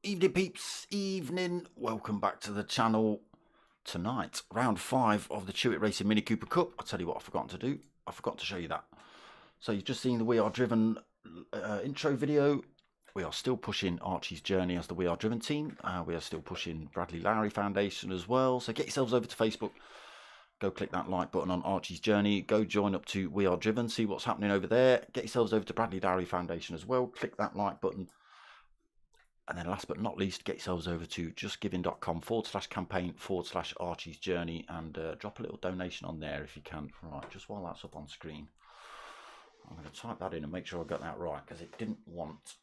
Evening peeps, evening, welcome back to the channel. Tonight, round 5 of the Chewitt Racing Mini Cooper Cup. I'll tell you what I've forgotten to do, I forgot to show you that. So you've just seen the We Are Driven intro video. We are still pushing Archie's journey as the We Are Driven team. We are still pushing Bradley Lowry Foundation as well. So get yourselves over to Facebook, go click that like button on Archie's journey, go join up to We Are Driven, see what's happening over there. Get yourselves over to Bradley Lowry Foundation as well, click that like button. And then last but not least, get yourselves over to justgiving.com/campaign/Archie's journey and drop a little donation on there if you can. Right, just while that's up on screen, I'm going to type that in and make sure I got that right, because it didn't want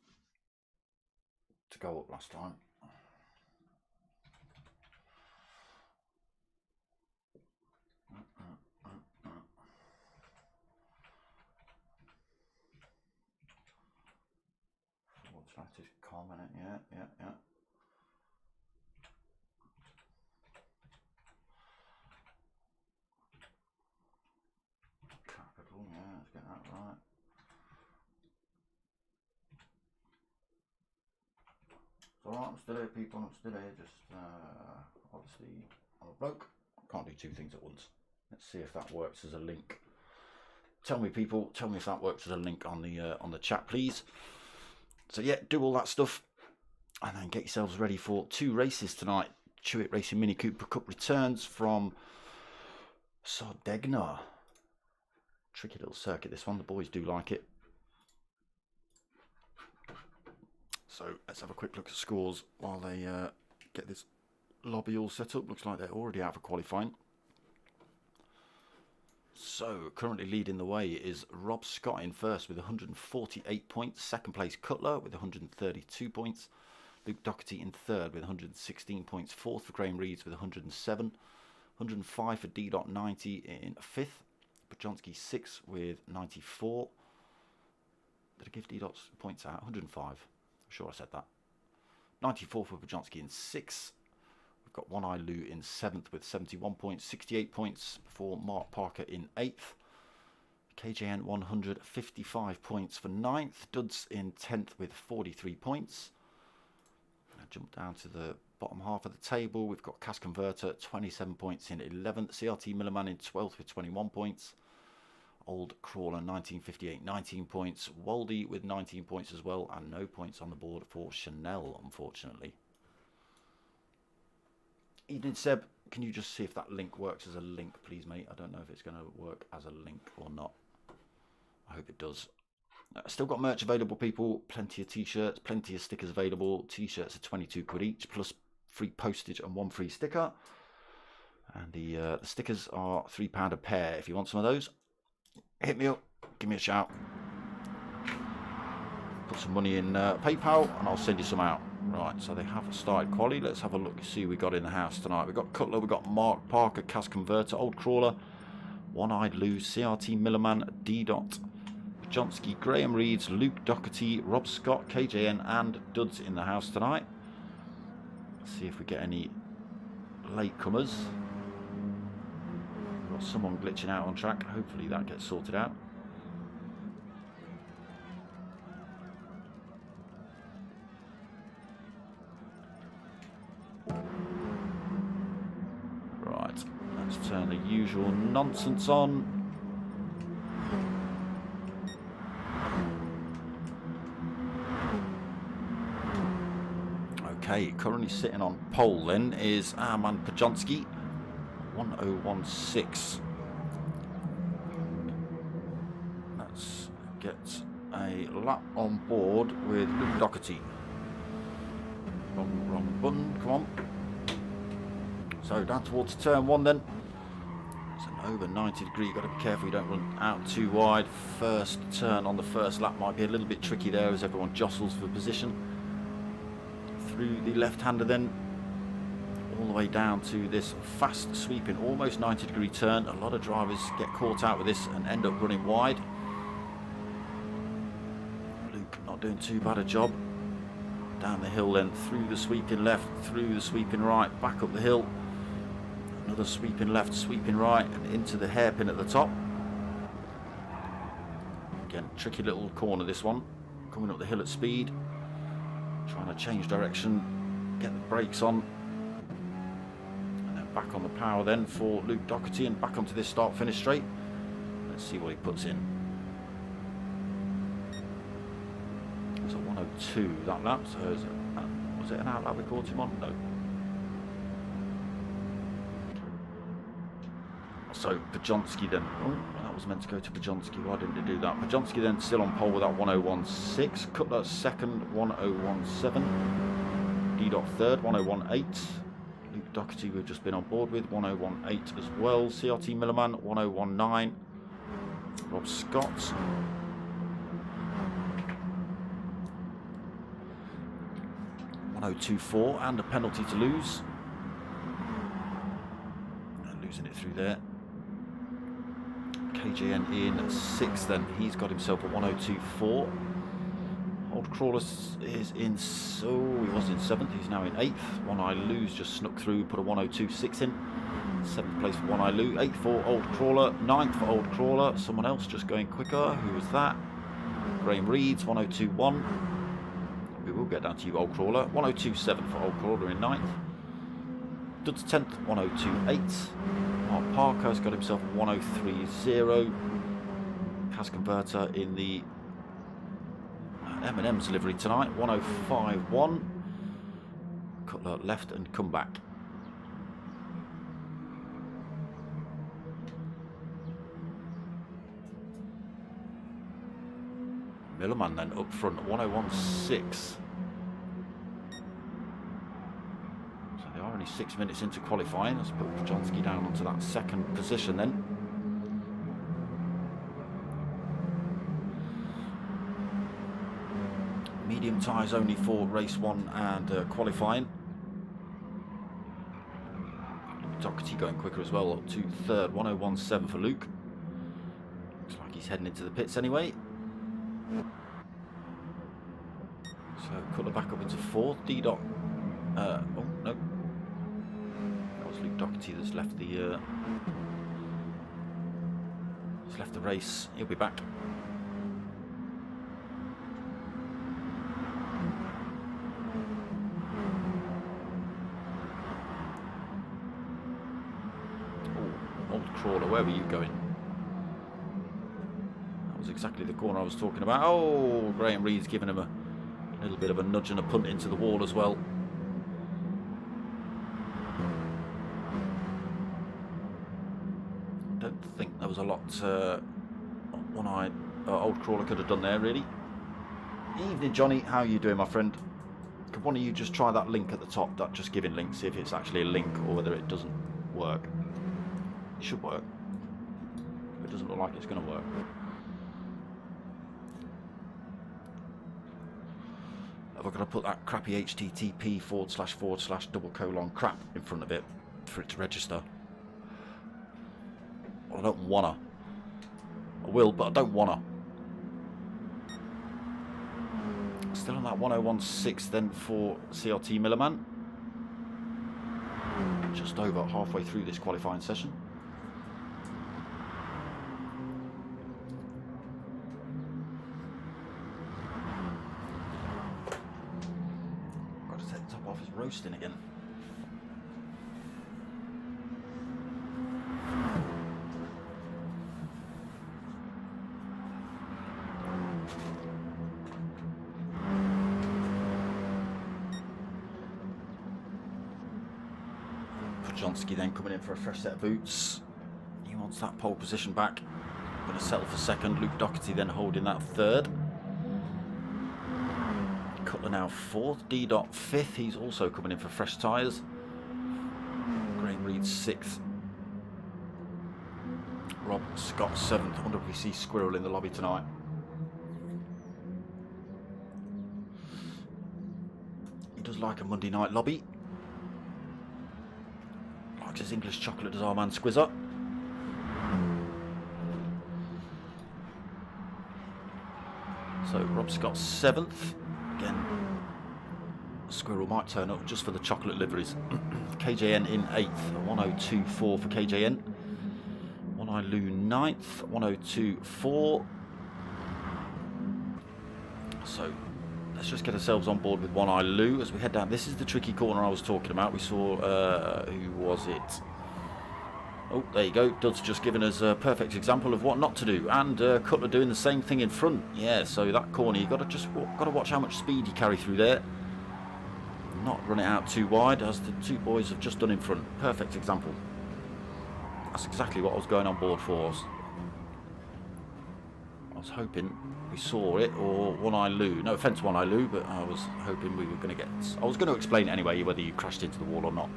to go up last time. Comment, yeah. Capital, yeah, let's get that right. It's alright, I'm still here, people, I'm still here, just obviously I'm a bloke, can't do two things at once. Let's see if that works as a link. Tell me, people, tell me if that works as a link on the chat, please. So yeah, do all that stuff and then get yourselves ready for 2 races tonight. Chewitt Racing Mini Cooper Cup returns from Sardegna. Tricky little circuit this one, the boys do like it. So let's have a quick look at scores while they get this lobby all set up. Looks like they're already out for qualifying. So, currently leading the way is Rob Scott in first with 148 points. Second place, Cutler with 132 points. Luke Doherty in third with 116 points. Fourth for Graham Reeds with 107. 105 for D.90 in fifth. Bajonski sixth with 94. Did I give D.Dot's points out? 105. I'm sure I said that. 94 for Bajonski in sixth. We've got One Eye Lou in 7th with 71 points, 68 points for Mark Parker in 8th. KJN 155 points for 9th. Duds in 10th with 43 points. Now jump down to the bottom half of the table. We've got Cash Converter 27 points in 11th. CRT Millerman in 12th with 21 points. Old Crawler 1958, 19 points. Waldy with 19 points as well, and no points on the board for Chanel, unfortunately. Evening Seb, can you just see if that link works as a link, please, mate? I don't know if it's going to work as a link or not. I hope it does. Still got merch available, people. Plenty of t-shirts, plenty of stickers available. T-shirts are 22 quid each, plus free postage and 1 free sticker. And the stickers are £3 a pair. If you want some of those, hit me up, give me a shout. Put some money in PayPal and I'll send you some out. Right, so they have started quali. Let's have a look, see who we got in the house tonight. We've got Cutler, we've got Mark Parker, Cash Converter, Old Crawler, One Eyed Lou, CRT Millerman, D.Dot, Bajonski, Graham Reeds, Luke Doherty, Rob Scott, KJN and Duds in the house tonight. Let's see if we get any latecomers. We've got someone glitching out on track. Hopefully that gets sorted out. Right, let's turn the usual nonsense on. Okay, currently sitting on pole then is our man Bajonski, 1016. Let's get a lap on board with Luke Doherty. Wrong button, come on. So down towards turn 1 then. It's an over 90 degree, you've got to be careful you don't run out too wide. First turn on the first lap might be a little bit tricky there as everyone jostles for position. Through the left-hander then, all the way down to this fast sweeping, almost 90 degree turn. A lot of drivers get caught out with this and end up running wide. Luke not doing too bad a job. Down the hill then, through the sweeping left, through the sweeping right, back up the hill. Another sweeping left, sweeping right, and into the hairpin at the top. Again, tricky little corner this one. Coming up the hill at speed. Trying to change direction, get the brakes on. And then back on the power then for Luke Doherty and back onto this start-finish straight. Let's see what he puts in. It's a 102 that lap, so was it an out lap we caught him on? No. So Pajonski then, oh, that was meant to go to Pajonski, why didn't it do that? Pajonski then still on pole with that 101.6, Cutler second, 101.7, D-Dot third, 101.8, Luke Doherty we've just been on board with, 101.8 as well, CRT Millerman, 101.9, Rob Scott, 102.4 and a penalty to lose, and losing it through there. KJN in 6th then, he's got himself a 102.4. Old Crawler is in, so he was in 7th, he's now in 8th. One Eye Lou's just snuck through, put a 102.6 in. 7th place for One Eye Lou, 8th for Old Crawler, 9th for Old Crawler. Someone else just going quicker, who was that? Graham Reeds, 102.1. We will get down to you, Old Crawler. 102.7 for Old Crawler in 9th. Dud's 10th, 102.8. Mark Parker's got himself a 103.0. Cas Converter in the M&M's livery tonight, 105.1. Cutler left and come back. Millerman then up front, 101.6. Only 6 minutes into qualifying. Let's put Pajonski down onto that second position then. Medium tyres only for race 1 and qualifying. Doherty going quicker as well, up to third, 101.7 for Luke. Looks like he's heading into the pits anyway. So Cutler back up into 4th. D-Dot. Oh no. Luke Doherty that's left the race. He'll be back. Oh, Old Crawler, where were you going? That was exactly the corner I was talking about. Oh, Graham Reed's giving him a little bit of a nudge and a punt into the wall as well. There was a lot Old Crawler could have done there, really. Evening, Johnny. How are you doing, my friend? Could one of you just try that link at the top, that just giving link, see if it's actually a link or whether it doesn't work. It should work. It doesn't look like it's going to work. Have I got to put that crappy http://crap in front of it for it to register? Well, I don't wanna. I will, but I don't wanna. Still on that 101.6 then for CRT Millerman. Just over halfway through this qualifying session. Got to take the top off, it's roasting again. Pajonski then coming in for a fresh set of boots. He wants that pole position back. going to settle for second. Luke Doherty then holding that third. Cutler now fourth. D. Dot fifth. He's also coming in for fresh tyres. Graham Reed sixth. Rob Scott seventh. I wonder if we see Squirrel in the lobby tonight. He does like a Monday night lobby. Likes his English chocolate, does our man Squizzer. So Rob Scott seventh. Again, Squirrel might turn up just for the chocolate liveries. KJN in eighth. 102.4 for KJN. One Eye Lou ninth. 102.4. So let's just get ourselves on board with One Eye Lou as we head down. This is the tricky corner I was talking about. We saw, who was it? Oh, there you go. Dud's just given us a perfect example of what not to do. And Cutler doing the same thing in front. Yeah, so that corner, you've got to watch how much speed you carry through there. Not run it out too wide, as the two boys have just done in front. Perfect example. That's exactly what I was going on board for. I was hoping we saw it, or One Eye Lou. No offence, One Eye Lou, but I was hoping we were going to get... I was going to explain it anyway, whether you crashed into the wall or not.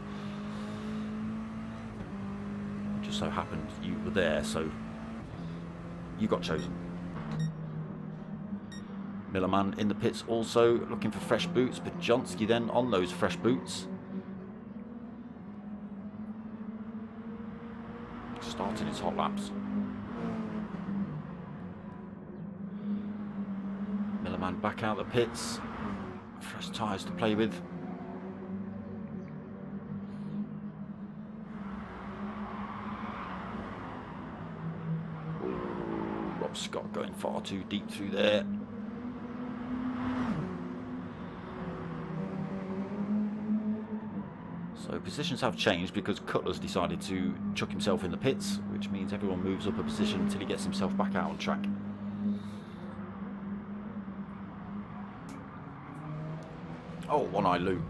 Just so happened you were there, so you got chosen. Millerman in the pits also looking for fresh boots, but Johnsky then on those fresh boots. Starting his hot laps. Millerman back out the pits. Fresh tyres to play with. Rob Scott going far too deep through there. So positions have changed because Cutler's decided to chuck himself in the pits, which means everyone moves up a position until he gets himself back out on track. Oh, One Eye Lou.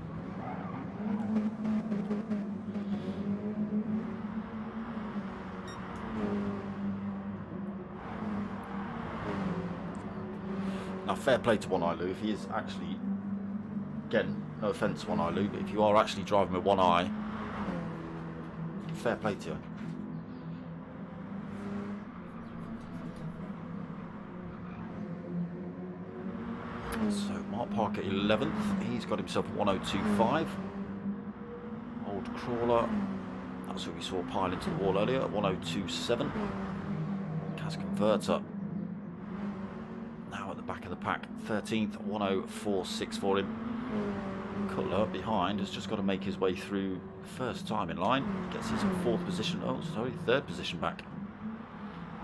Now, fair play to One Eye Lou if he is actually, again, no offence, One Eye Lou, but if you are actually driving with one eye, fair play to you. So Mark Parker 11th, he's got himself a 102.5. Old Crawler, that's what we saw pile into the wall earlier, 102.7. Cas Converter, now at the back of the pack, 13th, 104.6 for him. Cutler behind has just got to make his way through first time in line. Gets his fourth position, oh sorry, third position back.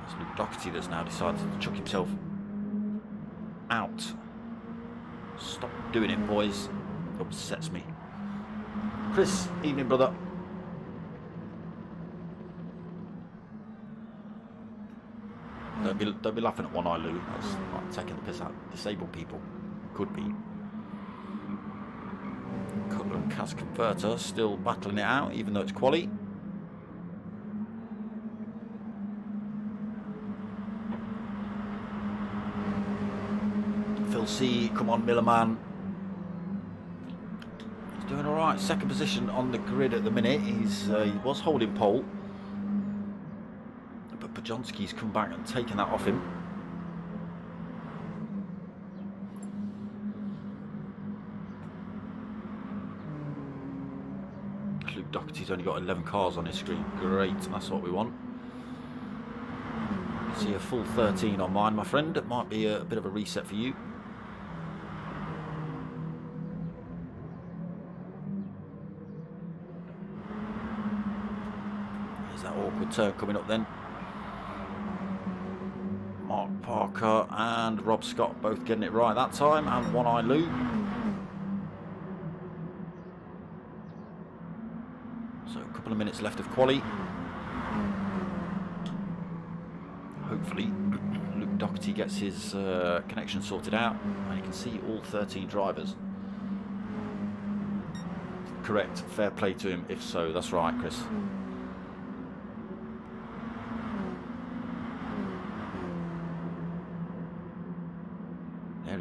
That's Luke Doherty that's now decided to chuck himself out. Stop doing it, boys. It upsets me. Chris, evening, brother. Don't be laughing at One Eye Lou. That's like taking the piss out of disabled people. Could be. Cutler and Cas Converter still battling it out, even though it's quali. Phil C, come on, Millerman. He's doing all right. Second position on the grid at the minute. He was holding pole, but Pajonski's come back and taken that off him. Luke Doherty's only got 11 cars on his screen. Great, that's what we want. See a full 13 on mine, my friend. It might be a bit of a reset for you. There's that awkward turn coming up then. Mark Parker and Rob Scott both getting it right that time, and One Eye Lou. So a couple of minutes left of quali. Hopefully Luke Doherty gets his connection sorted out and you can see all 13 drivers. Correct, fair play to him if so, that's right, Chris.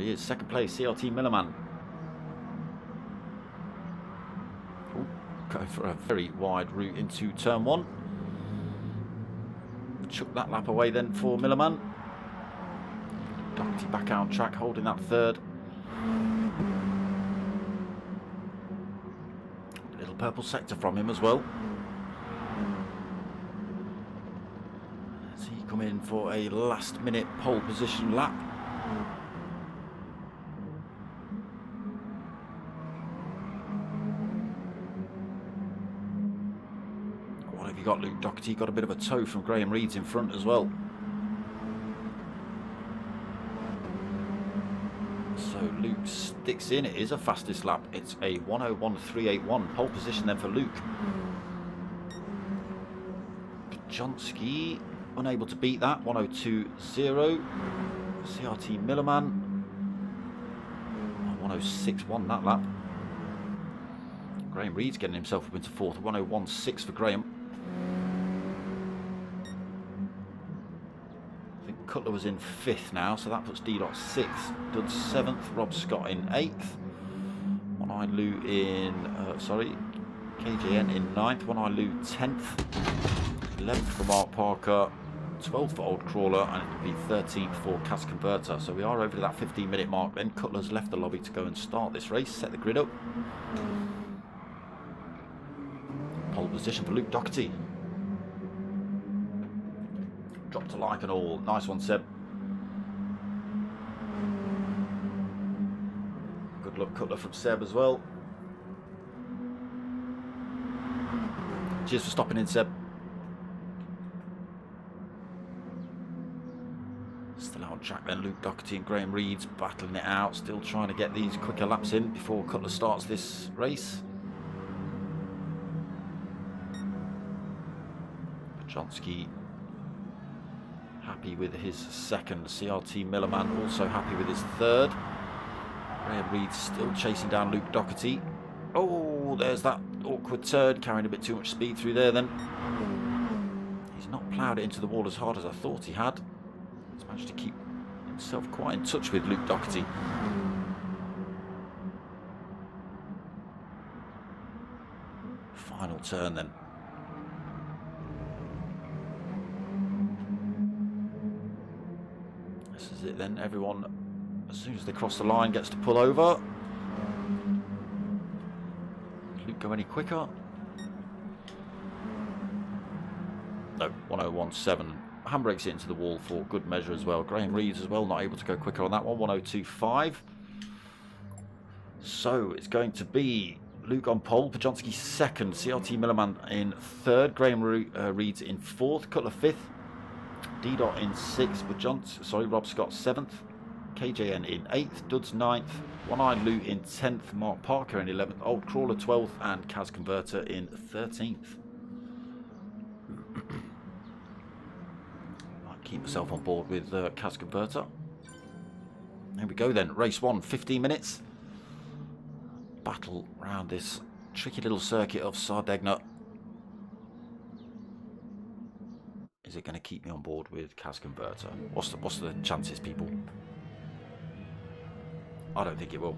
he is. Second place, CRT Milliman. Going for a very wide route into turn 1. Chuck that lap away then for Milliman. Doherty back out on track, holding that third. Little purple sector from him as well. As he come in for a last minute pole position lap. What have you got, Luke Doherty? Got a bit of a tow from Graham Reed's in front as well. So Luke sticks in. It is a fastest lap. It's a 1:01.381. Pole position then for Luke. Kaczynski unable to beat that. 1:02.0. CRT Milliman 1:06.1 that lap. Graham Reed's getting himself up into fourth. 1:01.6 for Graham. Cutler was in 5th now, so that puts D-Dot 6th, Dud 7th, Rob Scott in 8th, One-Eyed Lou in, KJN in 9th, One-Eyed Lou 10th, 11th for Mark Parker, 12th for Old Crawler, and it will be 13th for Cas Converter. So we are over to that 15-minute mark then. Cutler's left the lobby to go and start this race, set the grid up. Pole position for Luke Doherty. Dropped to like and all. Nice one, Seb. Good luck, Cutler from Seb as well. Cheers for stopping in, Seb. Still out on track then, Luke Doherty and Graham Reed's battling it out. Still trying to get these quicker laps in before Cutler starts this race. Kaczynski happy with his second. CRT Milliman also happy with his third. Graham Reed still chasing down Luke Doherty. Oh, there's that awkward turn, carrying a bit too much speed through there then. He's not ploughed it into the wall as hard as I thought he had. He's managed to keep himself quite in touch with Luke Doherty. Final turn then. This is it then. Everyone, as soon as they cross the line, gets to pull over. Does Luke go any quicker? No, 1:01.7. Handbrakes it into the wall for good measure as well. Graham Reed as well, not able to go quicker on that one. 1:02.5. So it's going to be Luke on pole, Kaczynski second, CRT Milliman in third, Graham Reed's in fourth, Cutler fifth, D-Dot in 6th, Rob Scott 7th, KJN in 8th, Duds 9th, One-Eyed Lou in 10th, Mark Parker in 11th, Old Crawler 12th, and Cas Converter in 13th. Might keep myself on board with Cas Converter. Here we go then, race 1, 15 minutes. Battle around this tricky little circuit of Sardegna. Is it going to keep me on board with Cas Converter? What's the chances, people? I don't think it will.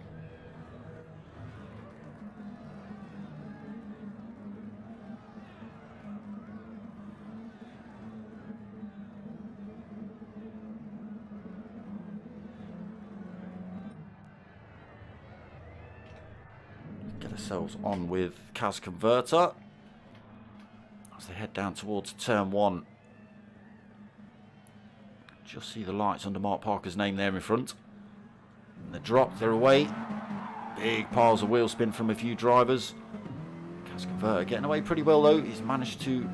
Get ourselves on with Cas Converter as they head down towards turn 1. Just see the lights under Mark Parker's name there in front. And the drop, they're away. Big piles of wheel spin from a few drivers. Cas Converter getting away pretty well though. He's managed to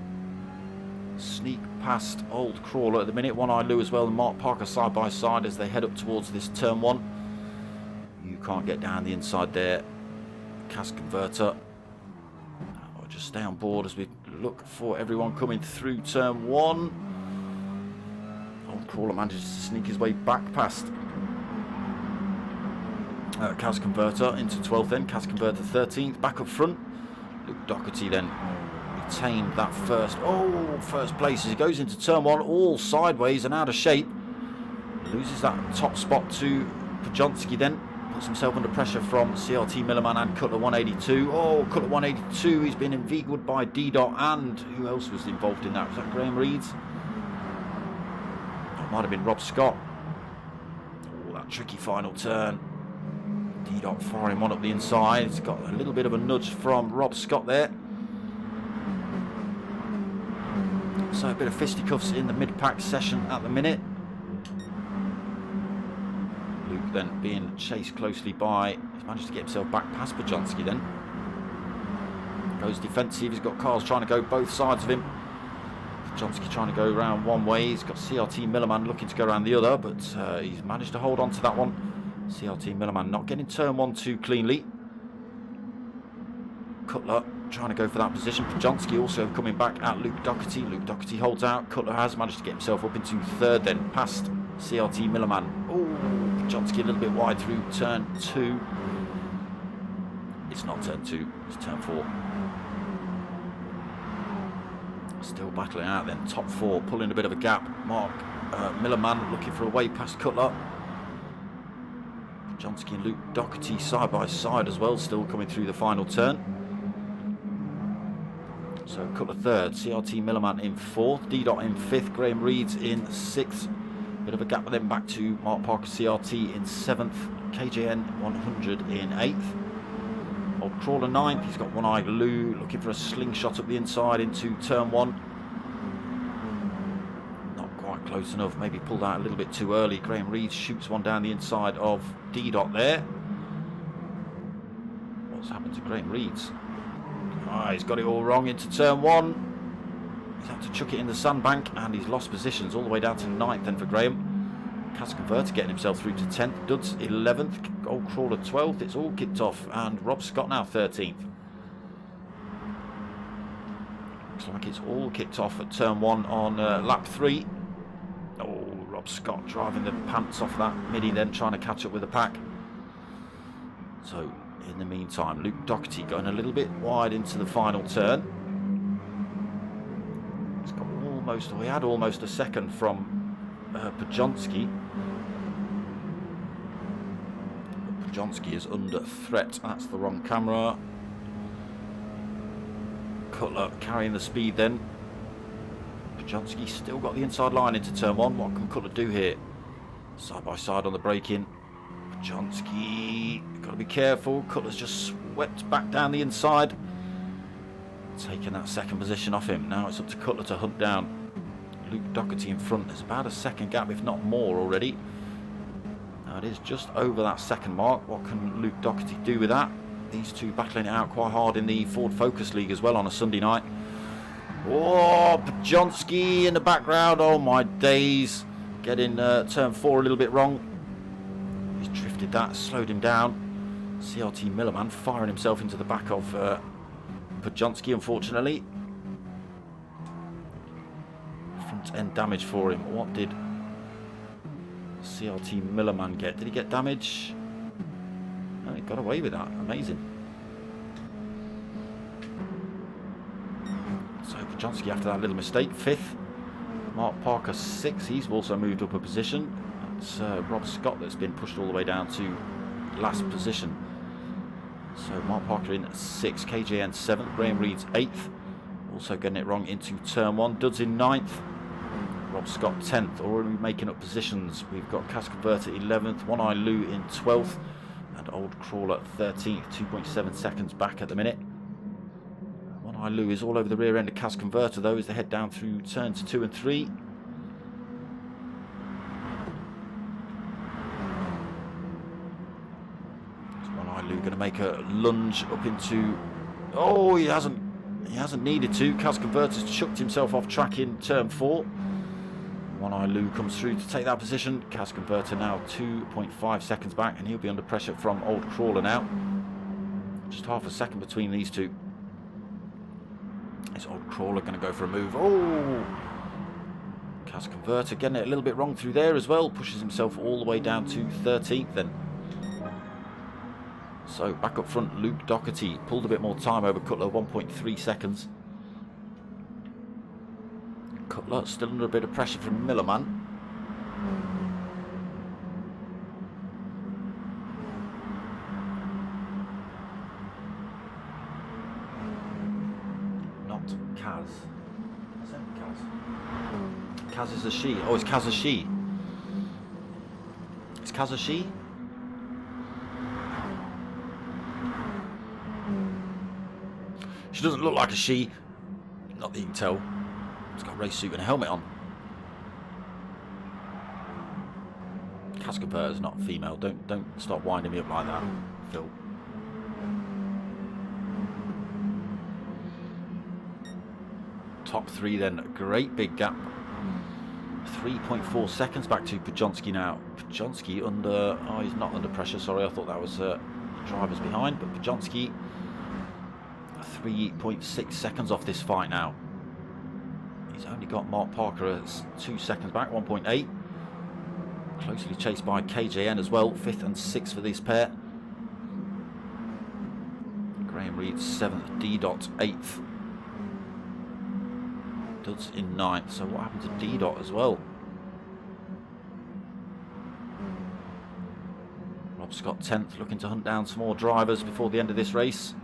sneak past Old Crawler at the minute. One-Eyed Lou as well and Mark Parker side by side as they head up towards this turn 1. You can't get down the inside there. Cas Converter. I'll just stay on board as we look for everyone coming through turn 1. Old Crawler manages to sneak his way back past Cas Converter into 12th then. Cas Converter 13th, back up front. Luke Doherty then retained that first place as he goes into turn 1, all sideways and out of shape. Loses that top spot to Podjonski then puts himself under pressure from CRT Millerman and Cutler 182. Oh, Cutler 182, he's been inveigled by D-Dot, and who else was involved in that? Was that Graham Reeds? That might have been Rob Scott. Oh, that tricky final turn. D-Dot firing one up the inside. It's got a little bit of a nudge from Rob Scott there. So a bit of fisticuffs in the mid-pack session at the minute. Luke then being chased closely by, he's managed to get himself back past Podjonski then. Goes defensive, he's got cars trying to go both sides of him. Podjonski trying to go around one way, he's got CRT Millerman looking to go around the other, but he's managed to hold on to that one. CRT Millerman not getting turn 1 too cleanly. Cutler trying to go for that position. Podjonski also coming back at Luke Doherty. Luke Doherty holds out. Cutler has managed to get himself up into third then, past CRT Millerman. Oh, Podjonski a little bit wide through turn 2. It's not turn 2, it's turn 4. Still battling out then, top 4, pulling a bit of a gap. Mark Millerman looking for a way past Cutler. Podjonski and Luke Doherty side by side as well, still coming through the final turn. So Cutler third, CRT Millerman in 4th, D-Dot in 5th, Graham Reeds in 6th. Bit of a gap then back to Mark Parker CRT in 7th, KJN 100 in 8th. Old Crawler 9th, he's got One Eye Lou looking for a slingshot up the inside into turn 1. Not quite close enough, maybe pulled out a little bit too early. Graham Reeds shoots one down the inside of D-Dot there. What's happened to Graham Reeds? He's got it all wrong into turn 1. He's had to chuck it in the sandbank, and he's lost positions all the way down to 9th then for Graham. Cas Converter getting himself through to 10th. Duds 11th. Old Crawler 12th. It's all kicked off, and Rob Scott now 13th. Looks like it's all kicked off at turn 1 on lap 3. Oh, Rob Scott driving the pants off that midi then, trying to catch up with the pack. So in the meantime, Luke Doherty going a little bit wide into the final turn. He's got almost, he had almost a second from Podjonski. But Podjonski is under threat. That's the wrong camera. Cutler carrying the speed then. Podjonski still got the inside line into turn 1. What can Cutler do here? Side by side on the braking. Podjonski, got to be careful. Cutler's just swept back down the inside, taking that second position off him. Now it's up to Cutler to hunt down Luke Doherty in front. There's about a second gap, if not more already. Now it is just over that second mark. What can Luke Doherty do with that? These two battling it out quite hard in the Ford Focus League as well on a Sunday night. Oh, Podjonski in the background. Oh my days. Getting turn 4 a little bit wrong. He's drifted that, slowed him down. CRT Millerman firing himself into the back of Podjonski, unfortunately. Front end damage for him. What did CRT Millerman get? Did he get damage? No, he got away with that. Amazing. So Podjonski after that little mistake, 5th. Mark Parker 6th. He's also moved up a position. It's Rob Scott that's been pushed all the way down to last position. So Mark Parker in 6th, KJN 7th, Graham Reeds 8th. Also getting it wrong into turn 1. Duds in 9th. Rob Scott 10th. Already making up positions. We've got Cas Converter 11th, One Eye Lou in 12th, and Old Crawler 13th. 2.7 seconds back at the minute. One Eye Lou is all over the rear end of Cas Converter though as they head down through turns 2 and 3. Lou going to make a lunge up into. Oh, he hasn't needed to. Cas Converter's chucked himself off track in turn 4. One Eye Lou comes through to take that position. Cas Converter now 2.5 seconds back, and he'll be under pressure from Old Crawler now. Just half a second between these two. Is Old Crawler going to go for a move? Oh, Cas Converter getting it a little bit wrong through there as well. Pushes himself all the way down to 13th then. So back up front, Luke Doherty pulled a bit more time over Cutler, 1.3 seconds. Cutler still under a bit of pressure from Millerman. Kaz. What's that, Kaz? Kaz is a she. Oh, it's Kaz a she. Is Kaz a she? She doesn't look like a she. Not that you can tell. She's got a race suit and a helmet on. Cascabert is not female. Don't start winding me up like that, Phil. Top three then, a great big gap. 3.4 seconds back to Pujonski now. Pujonski under, oh, he's not under pressure, sorry, I thought that was drivers behind, but Pujonski 3.6 seconds off this fight now. He's only got Mark Parker at 2 seconds back, 1.8. Closely chased by KJN as well, 5th and 6th for this pair. Graham Reed 7th, D. Dot 8th. Dud's in 9th, so what happened to D. Dot as well? Rob Scott 10th, looking to hunt down some more drivers before the end of this race.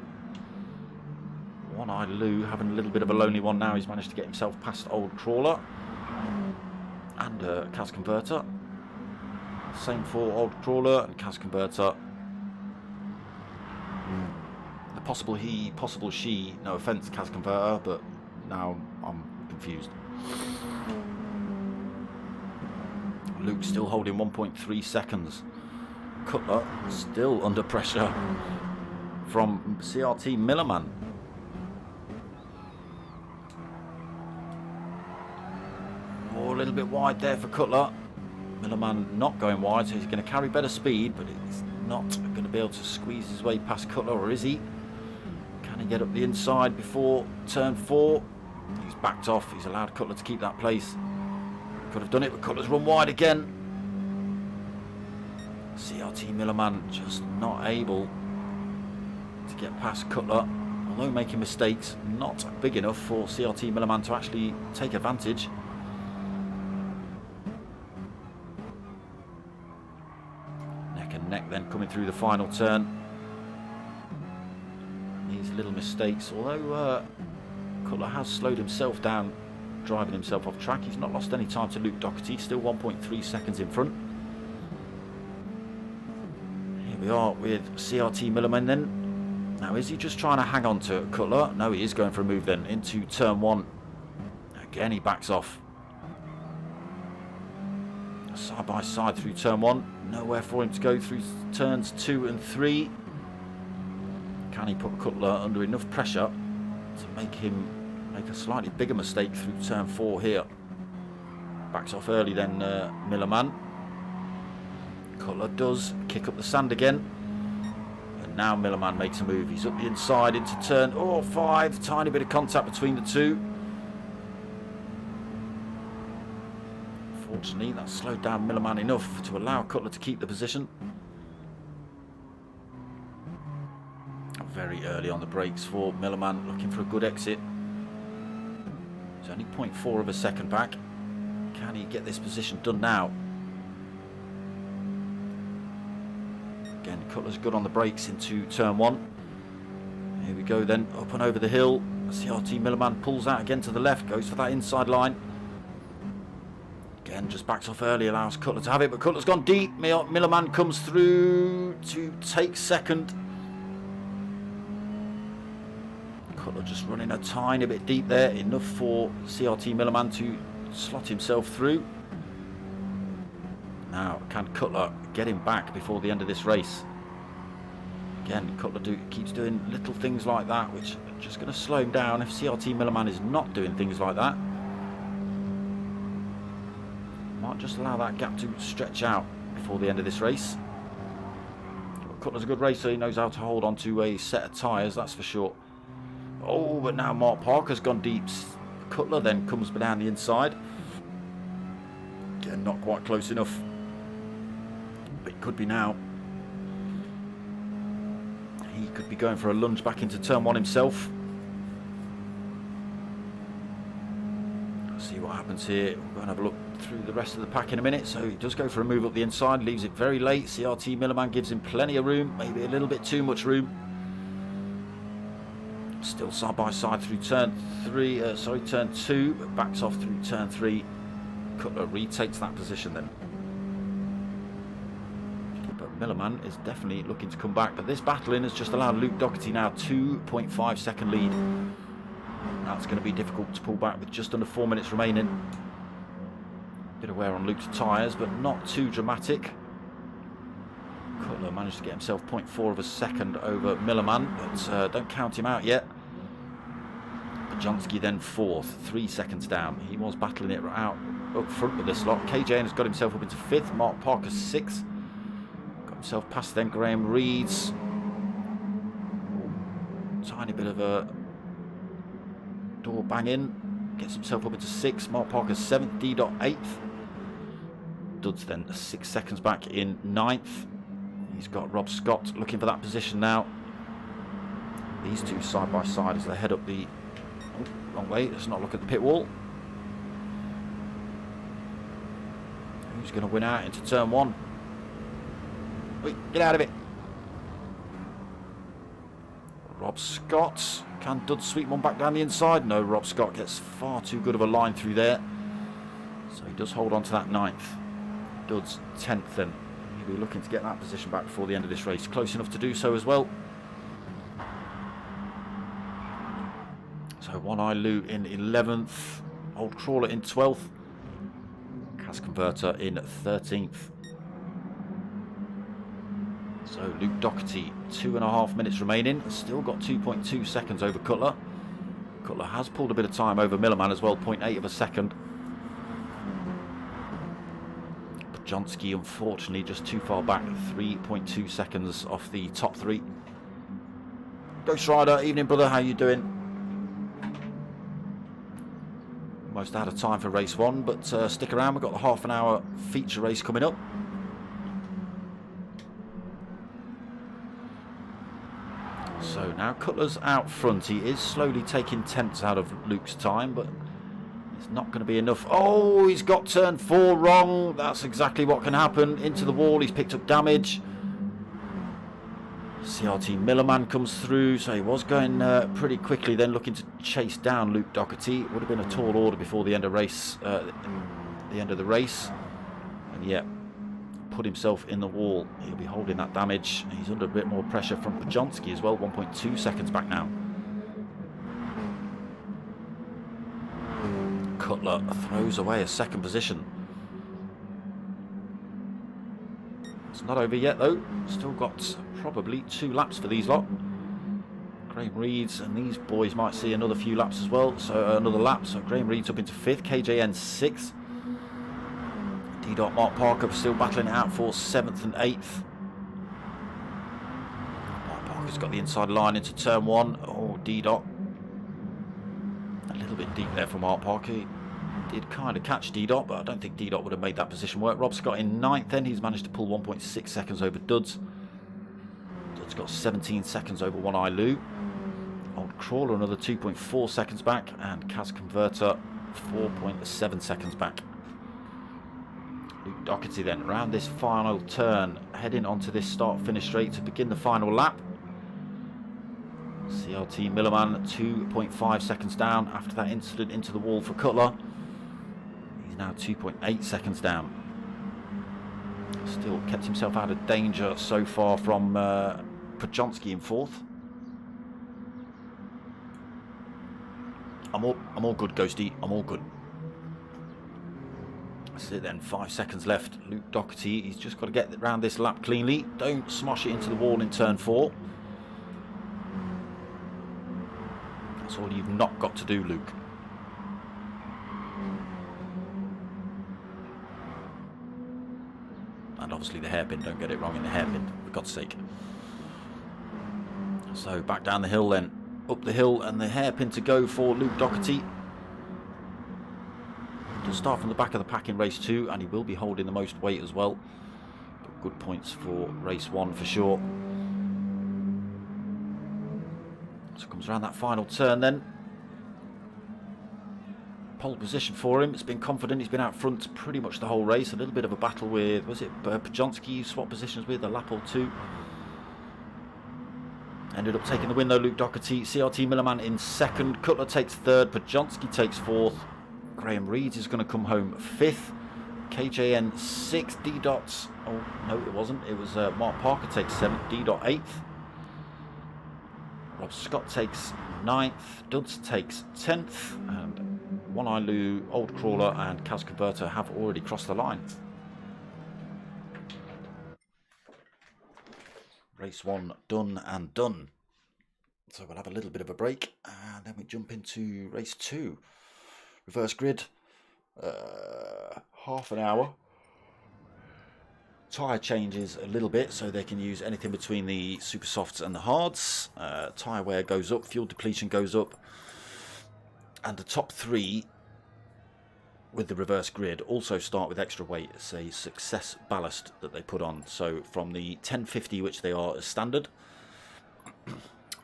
One-Eyed Lou having a little bit of a lonely one now. He's managed to get himself past Old Trawler and Kaz Converter. Same for Old Trawler and Kaz Converter. The possible he, possible she. No offence, Kaz Converter, but now I'm confused. Luke still holding 1.3 seconds. Cutler still under pressure from CRT Millerman. Oh, a little bit wide there for Cutler. Millerman not going wide, so he's going to carry better speed, but he's not going to be able to squeeze his way past Cutler, or is he? Can he get up the inside before turn 4? He's backed off. He's allowed Cutler to keep that place. Could have done it, but Cutler's run wide again. CRT Millerman just not able to get past Cutler, although making mistakes, not big enough for CRT Millerman to actually take advantage. Neck then coming through the final turn. These little mistakes, although Cutler has slowed himself down driving himself off track, he's not lost any time to Luke Doherty, still 1.3 seconds in front. Here we are with CRT Millerman then. Now is he just trying to hang on to Cutler? No, he is going for a move then into turn 1. Again he backs off. Side by side through turn 1. Nowhere for him to go through turns 2 and 3. Can he put Cutler under enough pressure to make him make a slightly bigger mistake through turn 4 here? Backs off early then Millerman. Cutler does kick up the sand again. And now Millerman makes a move. He's up the inside into turn 5. Tiny bit of contact between the two. Fortunately, that slowed down Millerman enough to allow Cutler to keep the position. Very early on the brakes for Millerman, looking for a good exit. He's only 0.4 of a second back. Can he get this position done now? Again, Cutler's good on the brakes into turn 1. Here we go then, up and over the hill. CRT Millerman pulls out again to the left, goes for that inside line. Again, just backs off early, allows Cutler to have it, but Cutler's gone deep. Millerman comes through to take second. Cutler just running a tiny bit deep there, enough for CRT Millerman to slot himself through. Now, can Cutler get him back before the end of this race? Again, Cutler keeps doing little things like that, which are just going to slow him down if CRT Millerman is not doing things like that. Might just allow that gap to stretch out before the end of this race. But Cutler's a good racer, he knows how to hold on to a set of tyres, that's for sure. Oh, but now Mark Parker's gone deep. Cutler then comes down the inside. Again, not quite close enough. But it could be now. He could be going for a lunge back into turn 1 himself. See what happens here. We're going to have a look through the rest of the pack in a minute. So he does go for a move up the inside, leaves it very late. CRT Millerman gives him plenty of room, maybe a little bit too much room. Still side by side through turn turn 2, backs off through turn 3. Cutler retakes that position then. But Millerman is definitely looking to come back, but this battling has just allowed Luke Doherty now 2.5 second lead. That's going to be difficult to pull back with just under 4 minutes remaining. Bit of wear on Luke's tyres, but not too dramatic. Cutler managed to get himself 0.4 of a second over Millerman, but don't count him out yet. Bajonski then 4th, 3 seconds down. He was battling it out up front with this lot. KJN has got himself up into 5th, Mark Parker 6th. Got himself past then Graham Reed's. Tiny bit of a door banging. Gets himself up into 6th, Mark Parker 7th, D. 8th. Dud's then 6 seconds back in 9th. He's got Rob Scott looking for that position now. These two side by side as they head up the... Oh, wrong way, let's not look at the pit wall. Who's going to win out into turn 1? Wait, get out of it. Rob Scott. Can Dud sweep one back down the inside? No, Rob Scott gets far too good of a line through there. So he does hold on to that 9th. Dud's 10th then. He'll be looking to get that position back before the end of this race. Close enough to do so as well. So One Eye Lou in 11th. Old Crawler in 12th. Cas Converter in 13th. So Luke Doherty, 2.5 minutes remaining. Still got 2.2 seconds over Cutler. Cutler has pulled a bit of time over Millerman as well, 0.8 of a second. Bajonski, unfortunately, just too far back, 3.2 seconds off the top 3. Ghost Rider, evening brother, how you doing? Almost out of time for race 1, but stick around, we've got the half an hour feature race coming up. So now Cutler's out front. He is slowly taking tenths out of Luke's time, but it's not going to be enough. Oh, he's got turn 4 wrong. That's exactly what can happen. Into the wall, he's picked up damage. CRT Millerman comes through, so he was going pretty quickly, then looking to chase down Luke Doherty. It would have been a tall order before the end of race, the end of the race, and yeah, put himself in the wall. He'll be holding that damage. He's under a bit more pressure from Bajonski as well, 1.2 seconds back now. Cutler throws away a second position. It's not over yet though. Still got probably 2 laps for these lot. Graham Reed's and these boys might see another few laps as well. So another lap. So Graham Reed's up into 5th, KJN 6th. D. Mark Parker still battling it out for 7th and 8th. Mark Parker's got the inside line into turn 1. Oh, D. A little bit deep there from Mark Parker. He did kind of catch D. but I don't think D. would have made that position work. Rob Scott in 9th then. He's managed to pull 1.6 seconds over Dud's. Dud's got 17 seconds over One Eye Lou. Old Crawler another 2.4 seconds back. And Cas Converter 4.7 seconds back. Luke Doherty then around this final turn, heading onto this start-finish straight to begin the final lap. CRT Millerman 2.5 seconds down after that incident into the wall for Cutler. He's now 2.8 seconds down. Still kept himself out of danger so far from Bajonski in 4th. I'm all good, Ghosty. I'm all good. That's it then, 5 seconds left. Luke Doherty, he's just got to get around this lap cleanly. Don't smash it into the wall in turn 4. That's all you've not got to do, Luke. And obviously the hairpin, don't get it wrong in the hairpin, for God's sake. So back down the hill then. Up the hill and the hairpin to go for Luke Doherty. He'll start from the back of the pack in race 2, and he will be holding the most weight as well. But good points for race 1 for sure. So comes around that final turn then. Pole position for him. It's been confident. He's been out front pretty much the whole race. A little bit of a battle with, was it Bajonski you swap positions with a lap or 2? Ended up taking the win though, Luke Doherty. CRT Millerman in second. Cutler takes third. Pajonski takes fourth. Graham Reeds is going to come home fifth. KJN sixth. D Dots. Oh no, it wasn't. It was Mark Parker takes seventh. D Dot eighth. Rob Scott takes ninth. Duds takes 10th. And One Eye Lou, Old Crawler, and Kaz Converter have already crossed the line. Race 1 done and done. So we'll have a little bit of a break and then we jump into race 2. Reverse grid, half an hour. Tyre changes a little bit so they can use anything between the super softs and the hards. Tyre wear goes up, fuel depletion goes up. And the top 3 with the reverse grid also start with extra weight. It's a success ballast that they put on. So from the 1050, which they are as standard,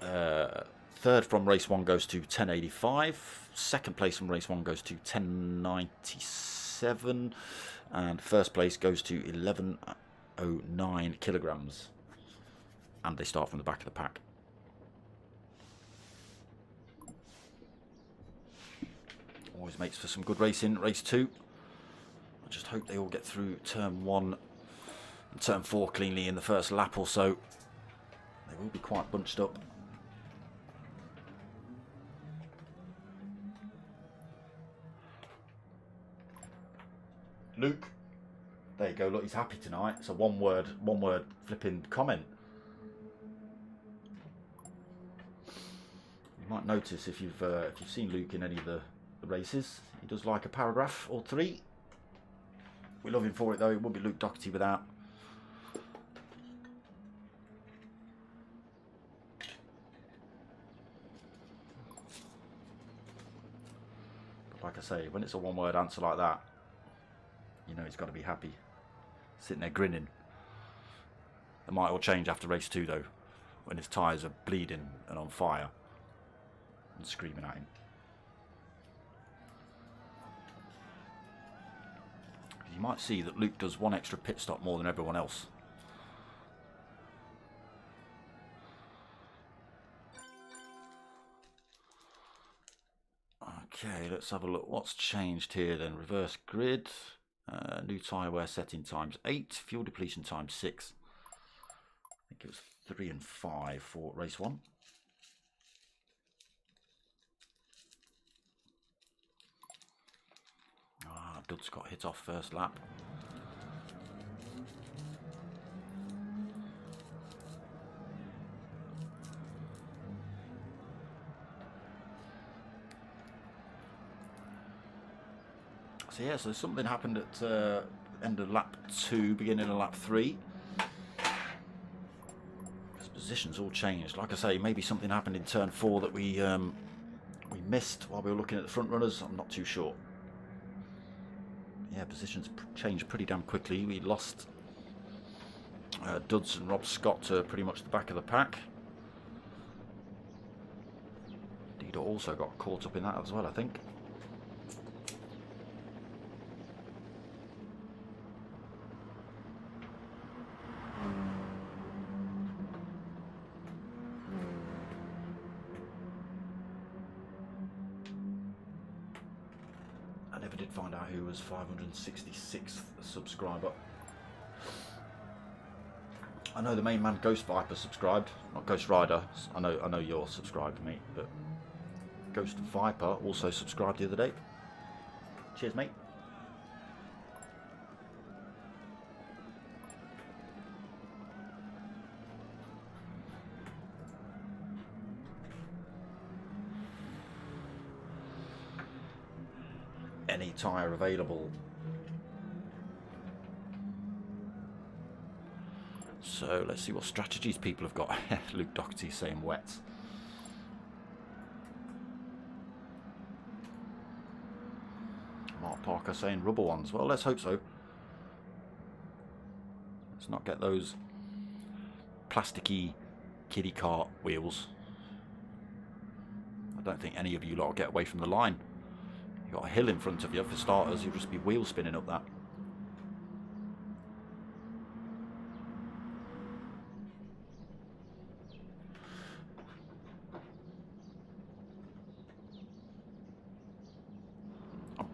third from race 1 goes to 1085, second place from race 1 goes to 1097, and first place goes to 1109 kilograms. And they start from the back of the pack. Always makes for some good racing. Race 2. I just hope they all get through turn 1 and turn 4 cleanly in the first lap or so. They will be quite bunched up. Luke. There you go. Look, he's happy tonight. It's a one word flipping comment. You might notice if you've seen Luke in any of the races, he does like a paragraph or 3. We love him for it though. It would be Luke Doherty without. But like I say, when it's a one-word answer like that, you know he's got to be happy, sitting there grinning. It might all change after race 2 though, when his tyres are bleeding and on fire and screaming at him. You might see that Luke does one extra pit stop more than everyone else. Okay, let's have a look. What's changed here then? Reverse grid. New tyre wear setting times 8. Fuel depletion times 6. I think it was 3 and 5 for race 1. Duds got hit off first lap. So yeah, so something happened at end of lap 2, beginning of lap 3. His positions all changed. Like I say, maybe something happened in turn 4 that we missed while we were looking at the front runners. I'm not too sure. Yeah, positions changed pretty damn quickly. We lost Duds and Rob Scott to pretty much the back of the pack. Dido also got caught up in that as well, I think. I never did find out who was 566th subscriber. I know the main man Ghost Viper subscribed, not Ghost Rider. I know you're subscribed, mate, but Ghost Viper also subscribed the other day. Cheers, mate. Any tyre available. So let's see what strategies people have got. Luke Doherty saying wet. Mark Parker saying rubber ones. Well, let's hope so. Let's not get those plasticky kiddie cart wheels. I don't think any of you lot will get away from the line. You've got a hill in front of you for starters. You'll just be wheel spinning up that.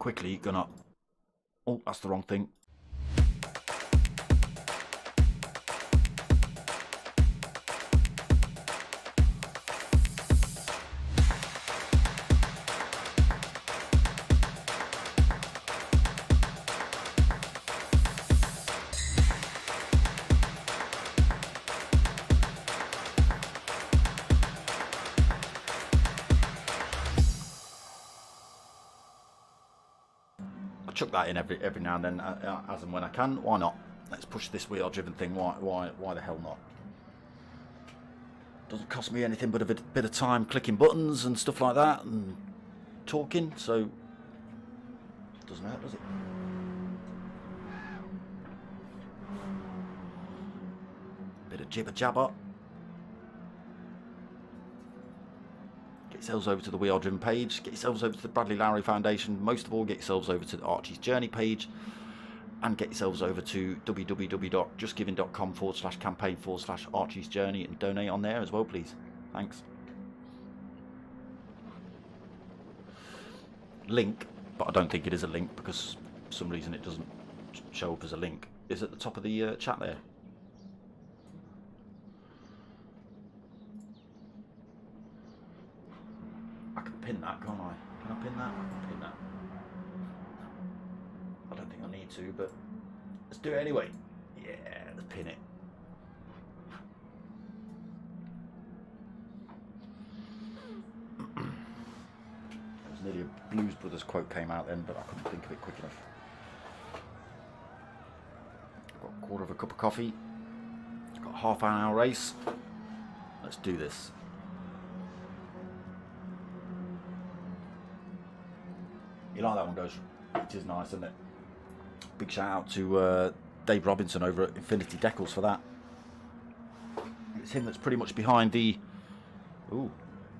quickly gonna... Oh, that's the wrong thing. Chuck that in every now and then, as and when I can. Why not? Let's push this wheel-driven thing. Why the hell not? Doesn't cost me anything but a bit of time clicking buttons and stuff like that and talking, so doesn't hurt, does it? Bit of jibber jabber. Get yourselves over to the We Are Driven page, get yourselves over to the Bradley Lowry Foundation, most of all get yourselves over to the Archie's Journey page, and get yourselves over to www.justgiving.com/campaign/Archie's Journey and donate on there as well, please. Thanks. Link, but I don't think it is a link because for some reason it doesn't show up as a link, is at the top of the chat there. I can pin that, can't I? Can I pin that? I can pin that. I don't think I need to, but let's do it anyway. Yeah, let's pin it. It was nearly a Blues Brothers quote came out then, but I couldn't think of it quick enough. Got a quarter of a cup of coffee. Got a half-hour race. Let's do this. You like that one, Ghost? It is nice, isn't it? Big shout out to Dave Robinson over at Infinity Decals for that. It's him that's pretty much behind the... Ooh.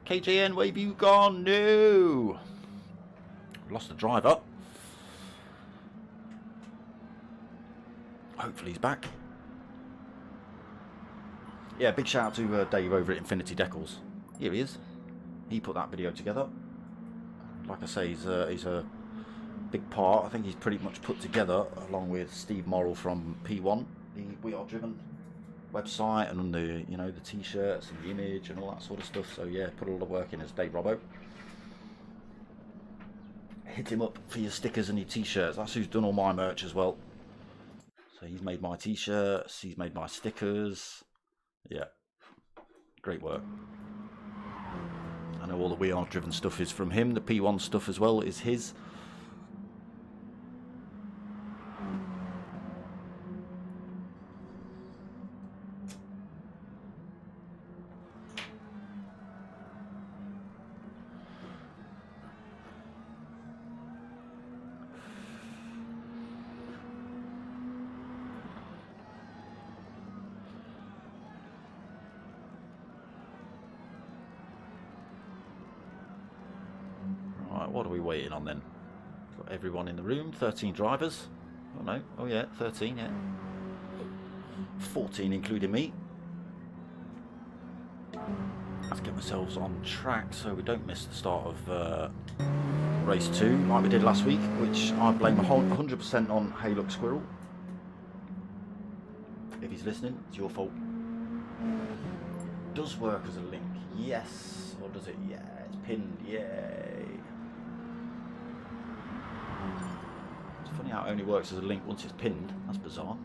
KJN, where have you gone? No! Lost the driver. Hopefully he's back. Yeah, big shout out to Dave over at Infinity Decals. Here he is. He put that video together. Like I say, he's a big part. I think he's pretty much put together, along with Steve Morrill from P1, the We Are Driven website, and the the t-shirts and the image and all that sort of stuff. So yeah, put all the work in as Dave Robbo. Hit him up for your stickers and your t-shirts. That's who's done all my merch as well. So he's made my t-shirts, he's made my stickers. Yeah, great work. I know all the We Are Driven stuff is from him. The P1 stuff as well is his. What are we waiting on then? Got everyone in the room, 13 drivers. Oh no, oh yeah, 13, yeah. 14 including me. Let's get ourselves on track so we don't miss the start of race 2 like we did last week, which I blame 100% on Hey Look Squirrel. If he's listening, it's your fault. Does work as a link, yes. Or does it? Yeah, it's pinned, yay. Funny how it only works as a link once it's pinned. That's bizarre.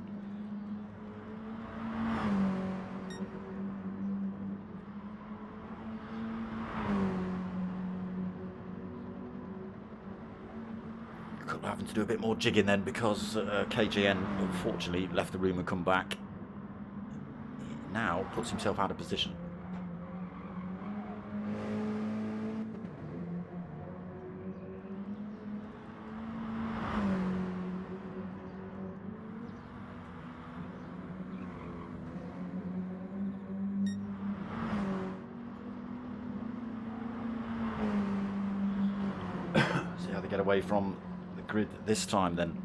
Could having to do a bit more jigging then because KJN unfortunately left the room and come back. He now puts himself out of position. Get away from the grid this time then.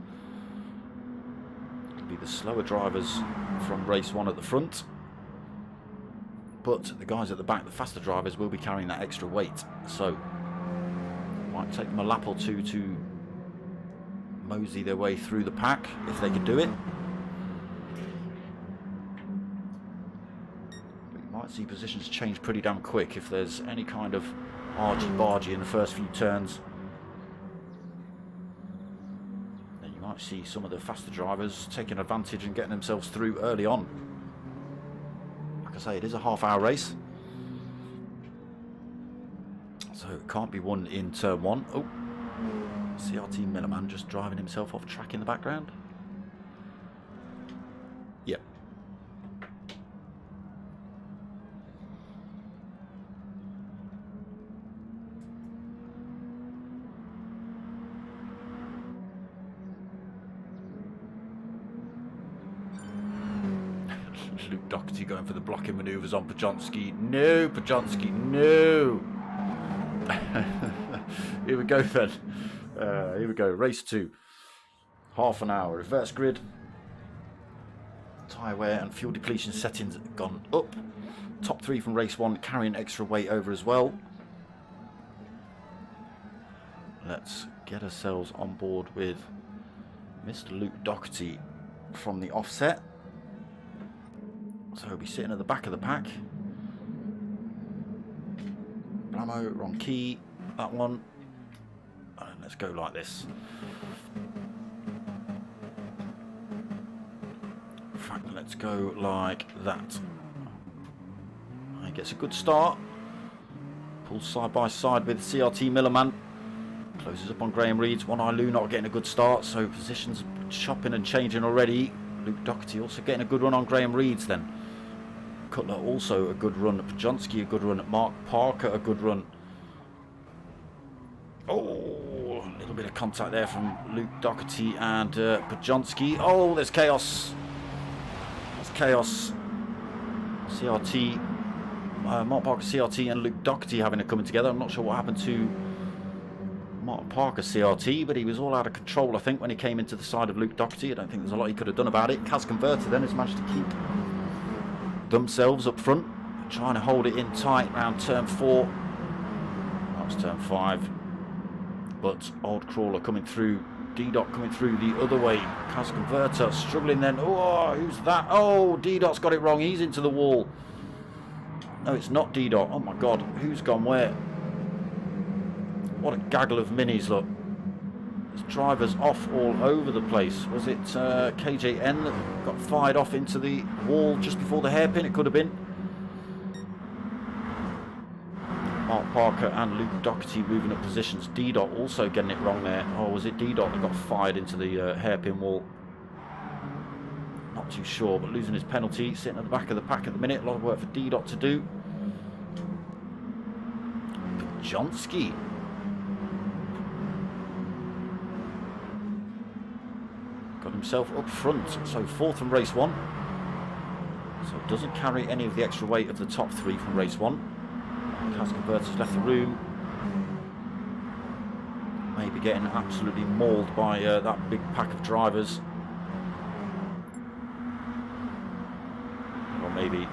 It'll be the slower drivers from race 1 at the front, but the guys at the back, the faster drivers, will be carrying that extra weight, so it might take them a lap or two to mosey their way through the pack if they can do it. But you might see positions change pretty damn quick if there's any kind of argy-bargy in the first few turns. Then you might see some of the faster drivers taking advantage and getting themselves through early on. Like I say, it is a half-hour race, so it can't be won in turn one. Oh, CRT Millerman just driving himself off track in the background. Yep. Luke Doherty going for the blocking manoeuvres on Podjonsky. No, Podjonsky, no. Here we go then. Here we go. Race 2. Half an hour. Reverse grid. Tyre wear and fuel depletion settings gone up. Top 3 from race 1 carrying extra weight over as well. Let's get ourselves on board with Mr. Luke Doherty from the offset. So he'll be sitting at the back of the pack. Blamo, wrong key, that one. And let's go like this. In fact, let's go like that. He gets a good start. Pulls side by side with CRT Millerman. Closes up on Graham Reed's. One Eye Lou not getting a good start, so positions chopping and changing already. Luke Doherty also getting a good run on Graham Reed's then. Cutler also a good run at Podjonsky, a good run at Mark Parker, a good run. Oh, a little bit of contact there from Luke Doherty and Podjonsky. Oh, there's chaos. There's chaos. CRT, Mark Parker, CRT and Luke Doherty having a coming together. I'm not sure what happened to Mark Parker CRT, but he was all out of control, I think, when he came into the side of Luke Doherty. I don't think there's a lot he could have done about it. Kaz Converter then has managed to keep themselves up front, trying to hold it in tight around turn 4. That was turn 5. But Old Crawler coming through, D-Dot coming through the other way. Kaz Converter struggling then. Oh, who's that? Oh, D-Dot's got it wrong. He's into the wall. No, it's not D-Dot. Oh my God, who's gone where? What a gaggle of minis, look. There's drivers off all over the place. Was it KJN that got fired off into the wall just before the hairpin? It could have been. Mark Parker and Luke Doherty moving up positions. D-Dot also getting it wrong there. Oh, was it D-Dot that got fired into the hairpin wall? Not too sure, but losing his penalty. Sitting at the back of the pack at the minute. A lot of work for D-Dot to do. Podjonsky. Got himself up front, so 4th from race 1. So it doesn't carry any of the extra weight of the top 3 from race 1. Kaz Converter's left the room. Maybe getting absolutely mauled by that big pack of drivers. Or maybe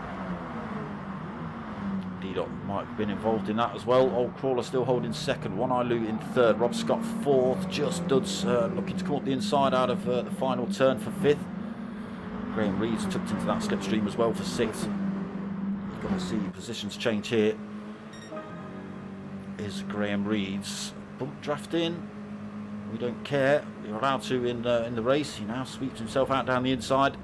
D-Dot might have been involved in that as well. Old Crawler still holding 2nd. One Eye Lou in 3rd. Rob Scott 4th. Just Duds looking to come up the inside out of the final turn for 5th. Graham Reed's tucked into that slipstream as well for 6th. You've got to see positions change here. Is Graham Reed's bump draft in? We don't care. You're allowed to in the race. He now sweeps himself out down the inside.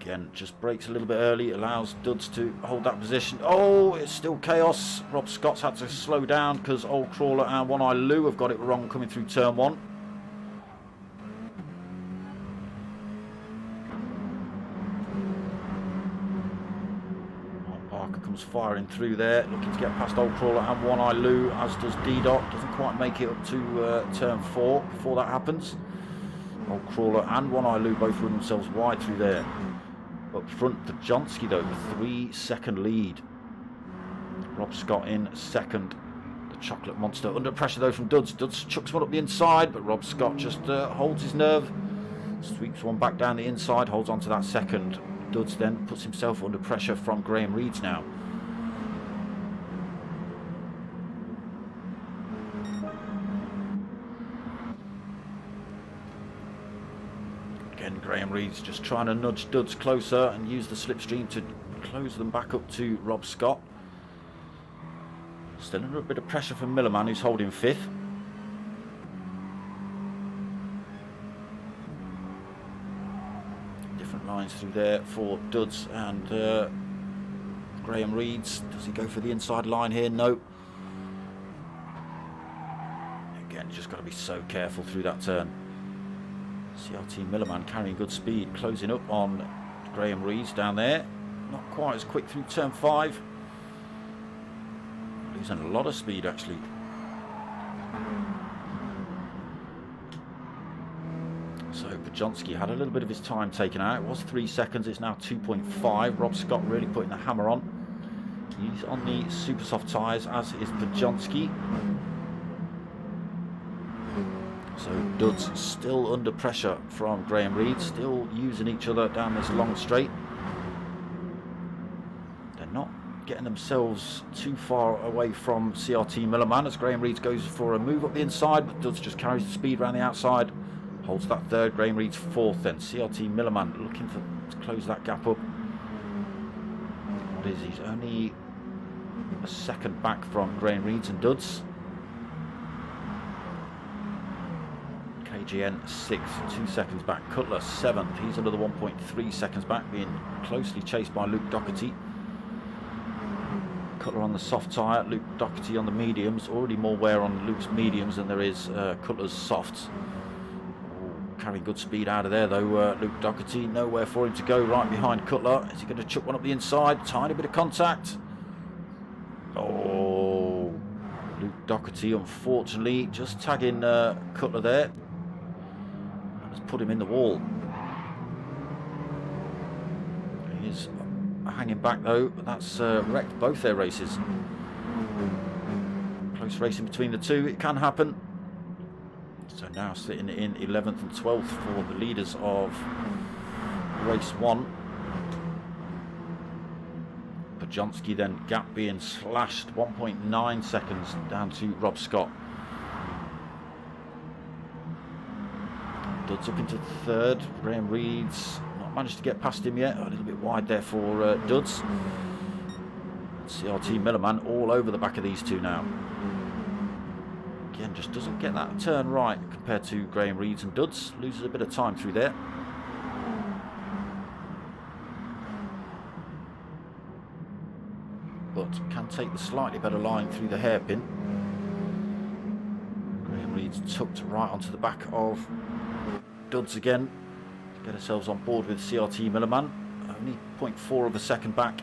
Again, just brakes a little bit early, allows Duds to hold that position. Oh, it's still chaos. Rob Scott's had to slow down because Old Crawler and One Eye Lou have got it wrong coming through turn 1. Mark Parker comes firing through there, looking to get past Old Crawler and One Eye Lou, as does D-Dot. Doesn't quite make it up to turn 4 before that happens. Old Crawler and One Eye Lou both run themselves wide through there. Up front, Podjonsky though, the 3-second lead. Rob Scott in 2nd. The Chocolate Monster under pressure though from Duds. Duds chucks one up the inside, but Rob Scott just holds his nerve. Sweeps one back down the inside, holds on to that 2nd. Duds then puts himself under pressure from Graham Reed's now. Again, Graham Reed's just trying to nudge Duds closer and use the slipstream to close them back up to Rob Scott. Still under a bit of pressure from Millerman, who's holding 5th. Different lines through there for Duds and Graham Reed's. Does he go for the inside line here? No. Again, you just got to be so careful through that turn. CRT Millerman carrying good speed, closing up on Graham Reed's down there. Not quite as quick through turn 5. Losing a lot of speed actually. So Bajonski had a little bit of his time taken out. It was 3 seconds, it's now 2.5. Rob Scott really putting the hammer on. He's on the super soft tyres, as is Bajonski. So Duds still under pressure from Graham Reed, still using each other down this long straight. They're not getting themselves too far away from CRT Millerman as Graham Reed goes for a move up the inside, but Duds just carries the speed around the outside, holds that 3rd. Graham Reed's 4th then. CRT Millerman looking to close that gap up. What is he's only a second back from Graham Reed's and Duds. KGN 6th, 2 seconds back. Cutler 7th, he's another 1.3 seconds back, being closely chased by Luke Doherty. Cutler on the soft tyre, Luke Doherty on the mediums. Already more wear on Luke's mediums than there is Cutler's softs. Carrying good speed out of there though, Luke Doherty. Nowhere for him to go, right behind Cutler. Is he going to chuck one up the inside? Tiny bit of contact. Oh, Luke Doherty unfortunately just tagging Cutler there. Has put him in the wall. He is hanging back though, but that's wrecked both their races. Close racing between the two, it can happen. So now sitting in 11th and 12th for the leaders of race 1. Bajonski then gap being slashed 1.9 seconds down to Rob Scott. Duds up into 3rd. Graham Reed's not managed to get past him yet. A little bit wide there for Duds. CRT Millerman all over the back of these two now. Again, just doesn't get that turn right compared to Graham Reed's and Duds. Loses a bit of time through there. But can take the slightly better line through the hairpin. Graham Reed's tucked right onto the back of Duds again. Get ourselves on board with CRT Millerman. Only 0.4 of a second back.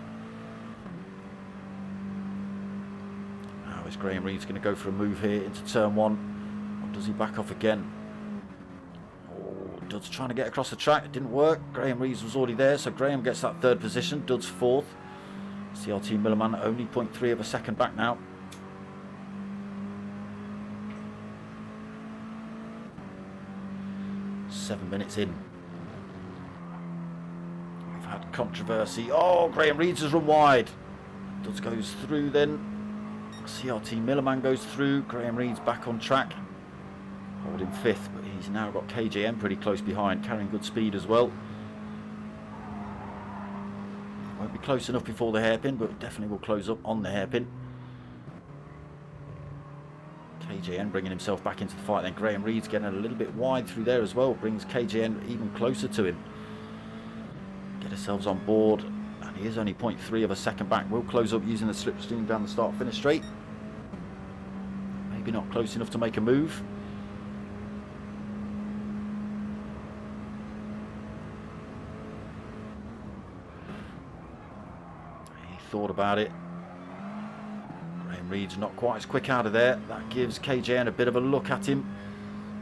Now is Graham Reed's going to go for a move here into turn 1. Or does he back off again? Oh, Duds trying to get across the track. It didn't work. Graham Reed's was already there, so Graham gets that 3rd position. Duds 4th. CRT Millerman only 0.3 of a second back now. Seven minutes in. We've had controversy. Oh, Graham Reed's has run wide. Duds goes through then. CRT Millerman goes through. Graham Reed's back on track. Holding 5th, but he's now got KJM pretty close behind, carrying good speed as well. Won't be close enough before the hairpin, but definitely will close up on the hairpin. KJN bringing himself back into the fight. Then Graham Reed's getting a little bit wide through there as well. Brings KJN even closer to him. Get ourselves on board. And he is only 0.3 of a second back. We'll close up using the slipstream down the start finish straight. Maybe not close enough to make a move. Thought about it. Graham Reed's not quite as quick out of there. That gives KJN a bit of a look at him.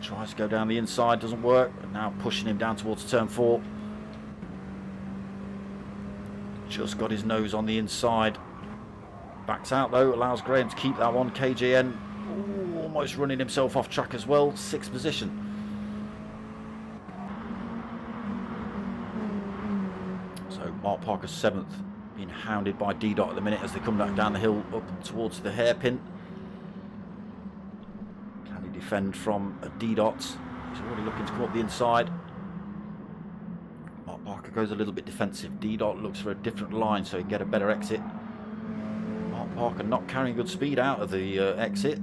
Tries to go down the inside, doesn't work. But now pushing him down towards turn 4. Just got his nose on the inside. Backs out though, allows Graham to keep that one. KJN almost running himself off track as well. 6th position. So Mark Parker's 7th. Being hounded by D-Dot at the minute as they come back down the hill up towards the hairpin. Can he defend from a D-Dot? He's already looking to come up the inside. goes a little bit defensive. D-Dot looks for a different line so he can get a better exit. Mark Parker not carrying good speed out of the exit.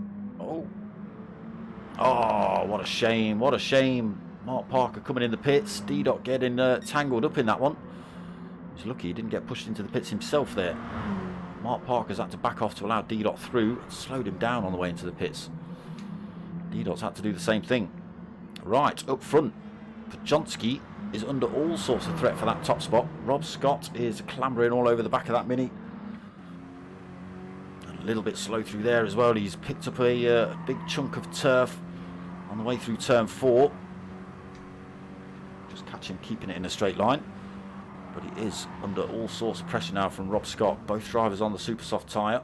Oh, what a shame, what a shame. Mark Parker coming in the pits. D-Dot getting tangled up in that one. He's lucky he didn't get pushed into the pits himself there. Mark Parker's had to back off to allow D-Dot through. It slowed him down on the way into the pits. D-Dot's had to do the same thing. Right, up front, Podjonsky is under all sorts of threat for that top spot. Rob Scott is clambering all over the back of that Mini. A little bit slow through there as well. He's picked up a big chunk of turf on the way through turn 4. Just catch him keeping it in a straight line. But he is under all sorts of pressure now from Rob Scott. Both drivers on the super soft tyre.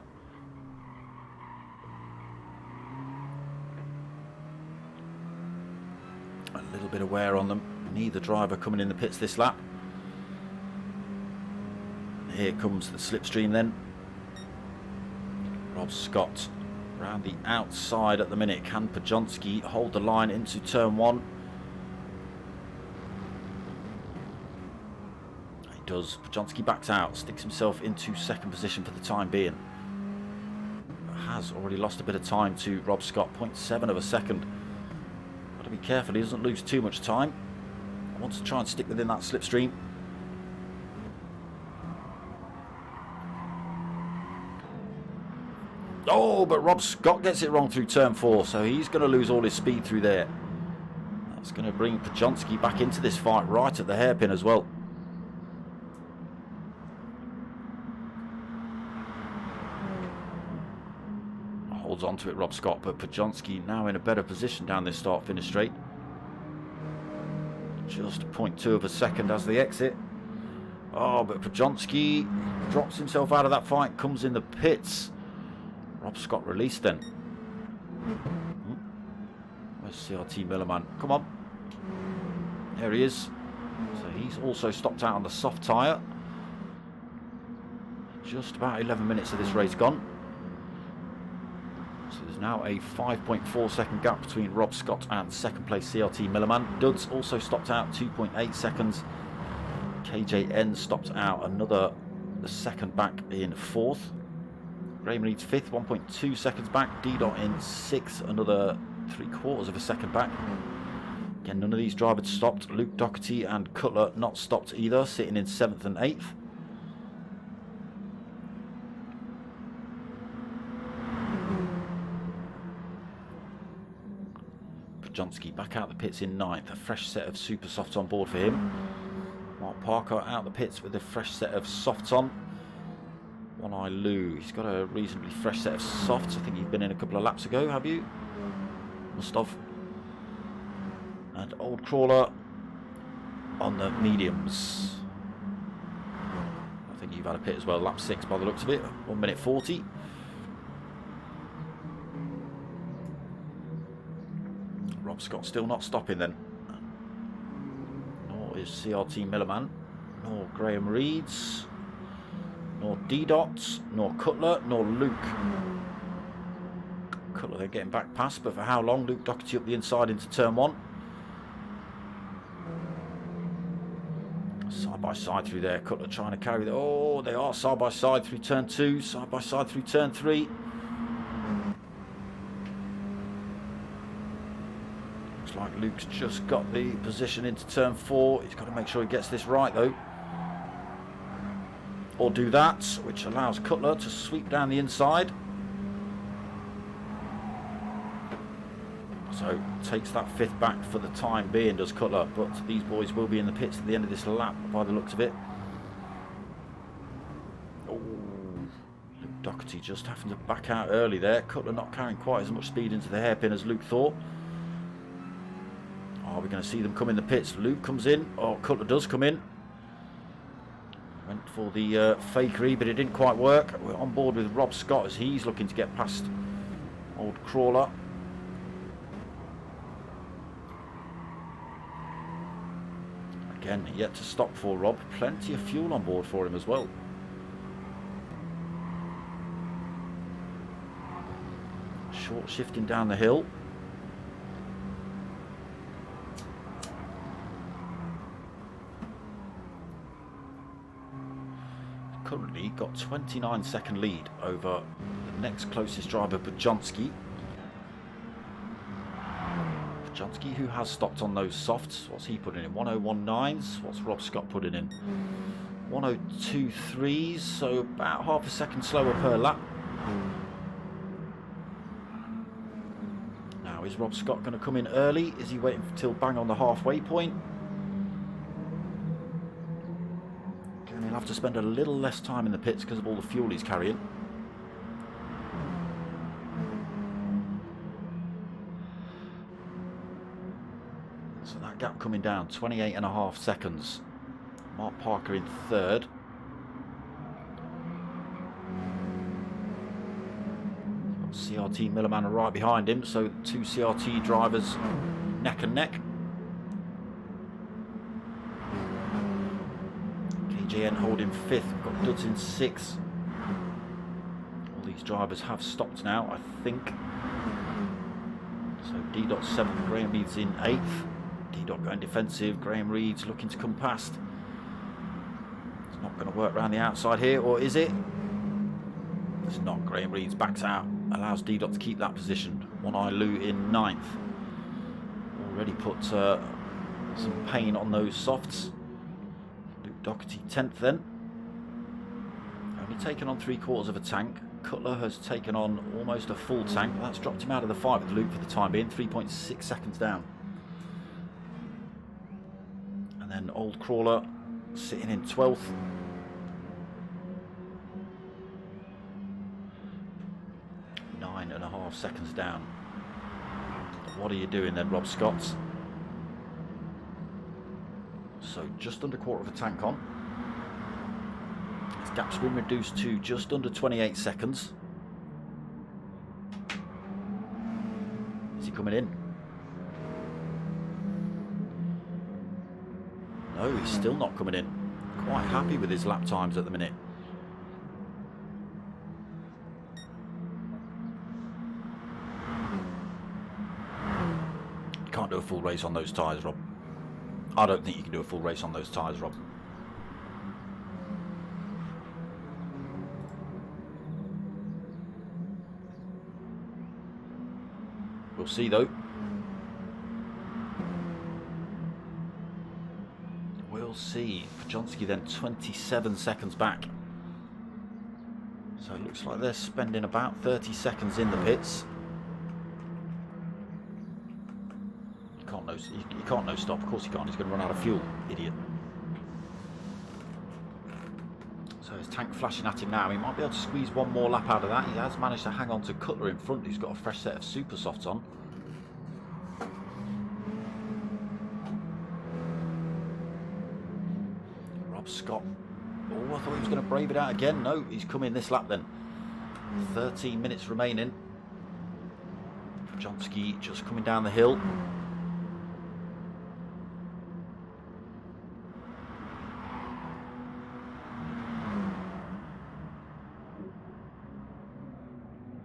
A little bit of wear on them. Neither driver coming in the pits this lap. Here comes the slipstream then. Rob Scott around the outside at the minute. Can Podjonsky hold the line into turn 1? He does. Podjonsky backs out, sticks himself into second position for the time being. Has already lost a bit of time to Rob Scott, 0.7 of a second. Got to be careful he doesn't lose too much time. Wants to try and stick within that slipstream. Oh, but Rob Scott gets it wrong through turn 4, so he's going to lose all his speed through there. That's going to bring Podjonsky back into this fight right at the hairpin as well. Holds on to it, Rob Scott, but Podjonsky now in a better position down this start-finish straight. Just 0.2 of a second as they exit. Oh, but Podjonsky drops himself out of that fight, comes in the pits. Rob Scott released then. Where's CRT Millerman? Come on. There he is. So he's also stopped out on the soft tyre. Just about 11 minutes of this race gone. So there's now a 5.4 second gap between Rob Scott and second place CRT Millerman. Duds also stopped out 2.8 seconds. KJN stopped out another second back in 4th. Graham Reed's 5th, 1.2 seconds back. D-Dot in 6th, another 3/4 of a second back. Again, none of these drivers stopped. Luke Doherty and Cutler not stopped either, sitting in 7th and 8th. Podjonsky back out the pits in 9th. A fresh set of super softs on board for him. Mark Parker out the pits with a fresh set of softs on. One Eye Lou, he's got a reasonably fresh set of softs. I think you've been in a couple of laps ago, have you? Must have. And Old Crawler on the mediums. I think you've had a pit as well, lap 6 by the looks of it. 1 minute 40. Rob Scott still not stopping then. Nor is CRT Millerman, nor Graham Reeds. Nor D-Dots, nor Cutler, nor Luke. Cutler they're getting back past, but for how long? Luke Doherty up the inside into turn 1. Side by side through there. Cutler trying to carry the... Oh, they are side by side through turn 2. Side by side through turn 3. Looks like Luke's just got the position into turn 4. He's got to make sure he gets this right though. Or do that, which allows Cutler to sweep down the inside. So takes that 5th back for the time being, does Cutler. But these boys will be in the pits at the end of this lap by the looks of it. Oh, Luke Doherty just having to back out early there. Cutler not carrying quite as much speed into the hairpin as Luke thought. Are we going to see them come in the pits? Luke comes in. Oh, Cutler does come in. Went for the fakery, but it didn't quite work. We're on board with Rob Scott as he's looking to get past Old Crawler. Again, yet to stop for Rob. Plenty of fuel on board for him as well. Short shifting down the hill. got 29-second lead over the next closest driver, Bajonski. Bajonski, who has stopped on those softs. What's he putting in? 101.9s. What's Rob Scott putting in? 102.3s, so about half a second slower per lap. Now, is Rob Scott going to come in early? Is he waiting till bang on the halfway point? And he'll have to spend a little less time in the pits because of all the fuel he's carrying. So that gap coming down, 28.5 seconds. Mark Parker in third. CRT Millerman are right behind him, so two CRT drivers neck and neck. KJN holding fifth. We've got Dudds in sixth. All these drivers have stopped now, I think. So D.7, Graham Reed's in eighth. D. going defensive. Graham Reed's looking to come past. It's not going to work around the outside here, or is it? It's not. Graham Reed's backs out. Allows D. to keep that position. One Eye Lou in ninth. Already put some pain on those softs. Luke Doherty 10th then. Only taken on 3/4 of a tank. Cutler has taken on almost a full tank. That's dropped him out of the fight with Luke for the time being. 3.6 seconds down. And then Old Crawler sitting in 12th. Nine and a half seconds down. What are you doing then, Rob Scott? So just under 1/4 of a tank on. His gap's been reduced to just under 28 seconds. Is he coming in? No, he's still not coming in. Quite happy with his lap times at the minute. You can't do a full race on those tyres, Rob. I don't think you can do a full race on those tyres, Rob. We'll see though. We'll see. Bajonski then 27 seconds back. So it looks like they're spending about 30 seconds in the pits. You can't no stop. Of course he can't. He's going to run out of fuel. Idiot. So his tank flashing at him now. He might be able to squeeze one more lap out of that. He has managed to hang on to Cutler in front, who's got a fresh set of super softs on. Rob Scott. Oh, I thought he was going to brave it out again. No, he's come in this lap then. 13 minutes remaining. Bajonski just coming down the hill.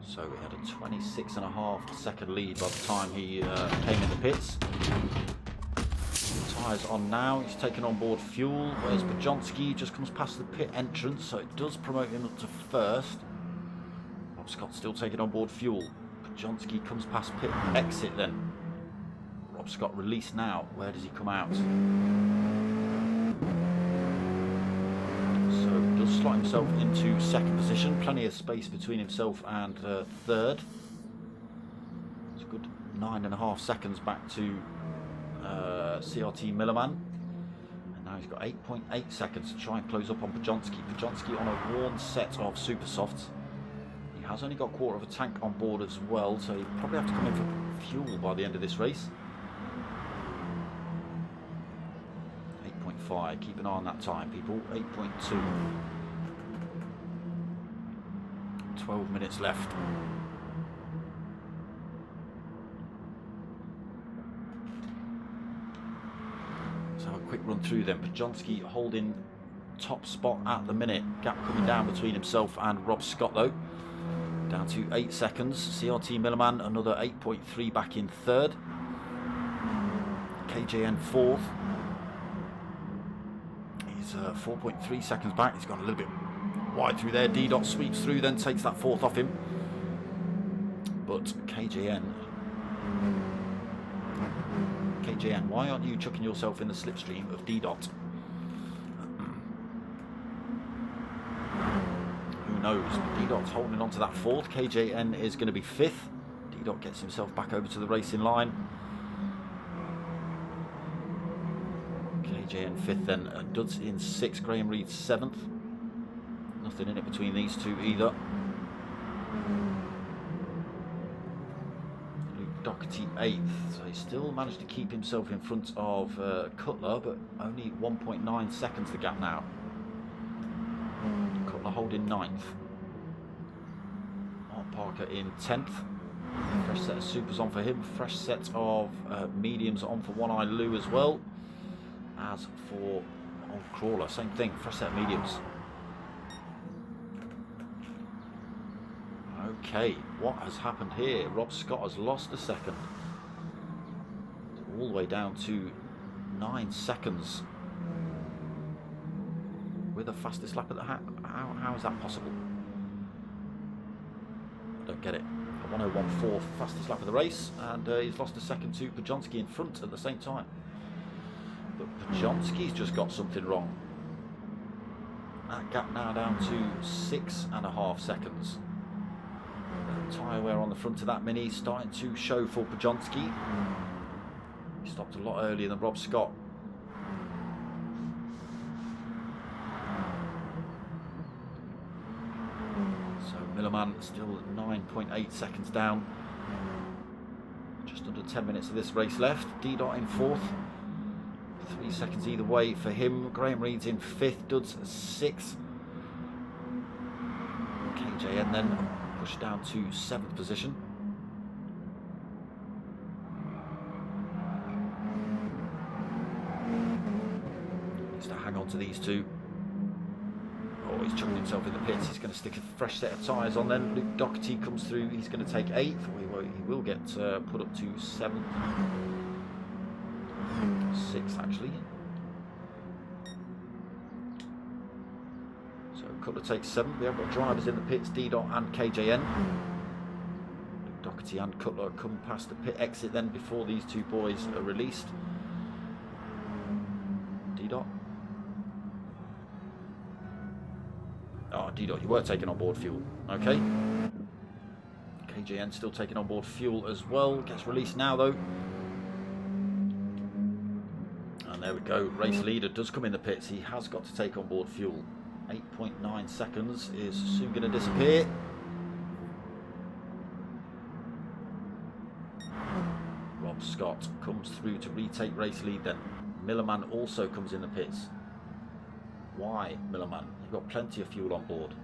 So we had a 26.5 second lead by the time he came in the pits. Tyres on now, he's taken on board fuel, whereas Bajonski just comes past the pit entrance, so it does promote him up to first. Rob Scott's still taking on board fuel. Bajonski comes past pit exit then. Rob Scott released now. Where does he come out? Does slot himself into second position. Plenty of space between himself and third. It's a good 9.5 seconds back to CRT Millerman. And now he's got 8.8 seconds to try and close up on Bajonski. Bajonski on a worn set of super softs. He has only got 1/4 of a tank on board as well, so he'll probably have to come in for fuel by the end of this race. 8.5. Keep an eye on that time, people. 8.2. 12 minutes left. Let's have a quick run through them. Bajonski holding top spot at the minute. Gap coming down between himself and Rob Scott though. Down to 8 seconds. CRT Millerman another 8.3 back in third. KJN fourth. He's 4.3 seconds back. He's gone a little bit Wide through there. D-Dot sweeps through, then takes that fourth off him. But KJN, why aren't you chucking yourself in the slipstream of D-Dot? Who knows? D-Dot's holding on to that fourth. KJN is going to be fifth. D-Dot gets himself back over to the racing line. KJN fifth then. Duds in sixth. Graham Reed seventh. Nothing in it between these two either. Doherty 8th, so he still managed to keep himself in front of Cutler, but only 1.9 seconds the gap now. Cutler holding 9th. Mark Parker in 10th. Fresh set of supers on for him. Fresh set of mediums on for One Eye Lou as well. As for Old Crawler, same thing, fresh set of mediums. Okay, what has happened here? Rob Scott has lost a second. All the way down to 9 seconds. With the fastest lap at the how is that possible? I don't get it. A 1:01.4 fastest lap of the race, and he's lost a second to Pajonski in front at the same time. But Pajonski's just got something wrong. That gap now down to 6.5 seconds. Tyre wear on the front of that Mini starting to show for Pajonski. He stopped a lot earlier than Rob Scott. So Millerman still 9.8 seconds down. Just under 10 minutes of this race left. D-Dot in 4th. 3 seconds either way for him. Graham Reed's in 5th. Duds 6th. KJN then pushed down to 7th position. Needs to hang on to these two. Oh, he's chucking himself in the pits. He's going to stick a fresh set of tyres on then. Luke Doherty comes through. He's going to take 8th. He will get put up to 7th. 6th actually. Cutler takes 7th. We have got drivers in the pits, D-Dot and KJN. Doherty and Cutler come past the pit exit then before these two boys are released. D-Dot. Oh, D-Dot, you were taking on board fuel. Okay. KJN still taking on board fuel as well. Gets released now though. And there we go. Race leader does come in the pits. He has got to take on board fuel. 8.9 seconds is soon going to disappear. Rob Scott comes through to retake race lead then. Millerman also comes in the pits. Why, Millerman? You've got plenty of fuel on board.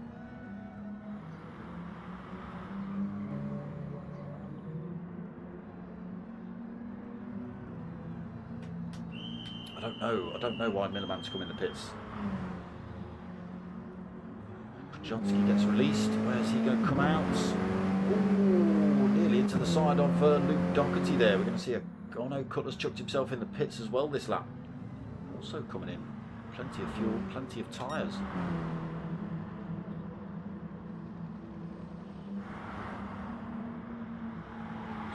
I don't know why Millerman's come in the pits. Pajonski gets released. Where's he going to come out? Ooh, nearly into the side of Luke Doherty there. We're going to see a... Oh no, Cutler's chucked himself in the pits as well this lap. Also coming in. Plenty of fuel, plenty of tyres.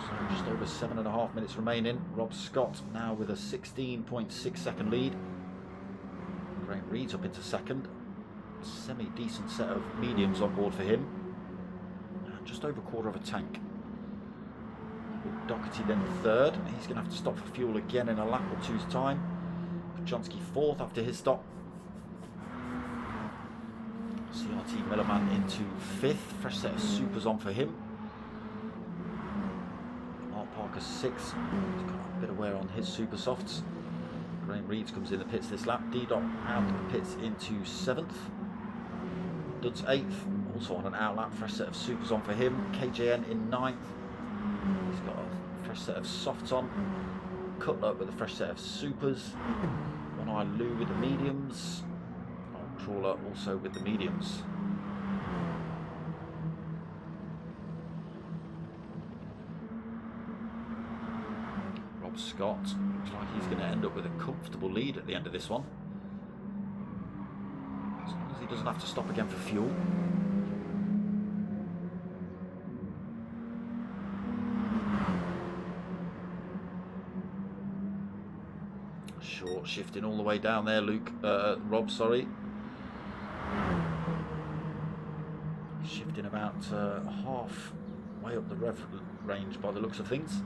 So just over 7.5 minutes remaining. Rob Scott now with a 16.6 second lead. Graham Reed's up into second. Semi-decent set of mediums on board for him. And just over a quarter of a tank. Doherty then third. He's going to have to stop for fuel again in a lap or two's time. Pajonski fourth after his stop. CRT Millerman into fifth. Fresh set of supers on for him. Mark Parker sixth. He's got a bit of wear on his super softs. Graham Reeds comes in the pits this lap. D-Dot out of the pits into 7th. Duds 8th, also on an outlap. Fresh set of supers on for him. KJN in 9th. He's got a fresh set of softs on. Cutler with a fresh set of supers. One Eye Lou with the mediums. Old Crawler also with the mediums. Scott looks like he's going to end up with a comfortable lead at the end of this one. As long as he doesn't have to stop again for fuel. Short shifting all the way down there, Rob, sorry. Shifting about half way up the rev range by the looks of things.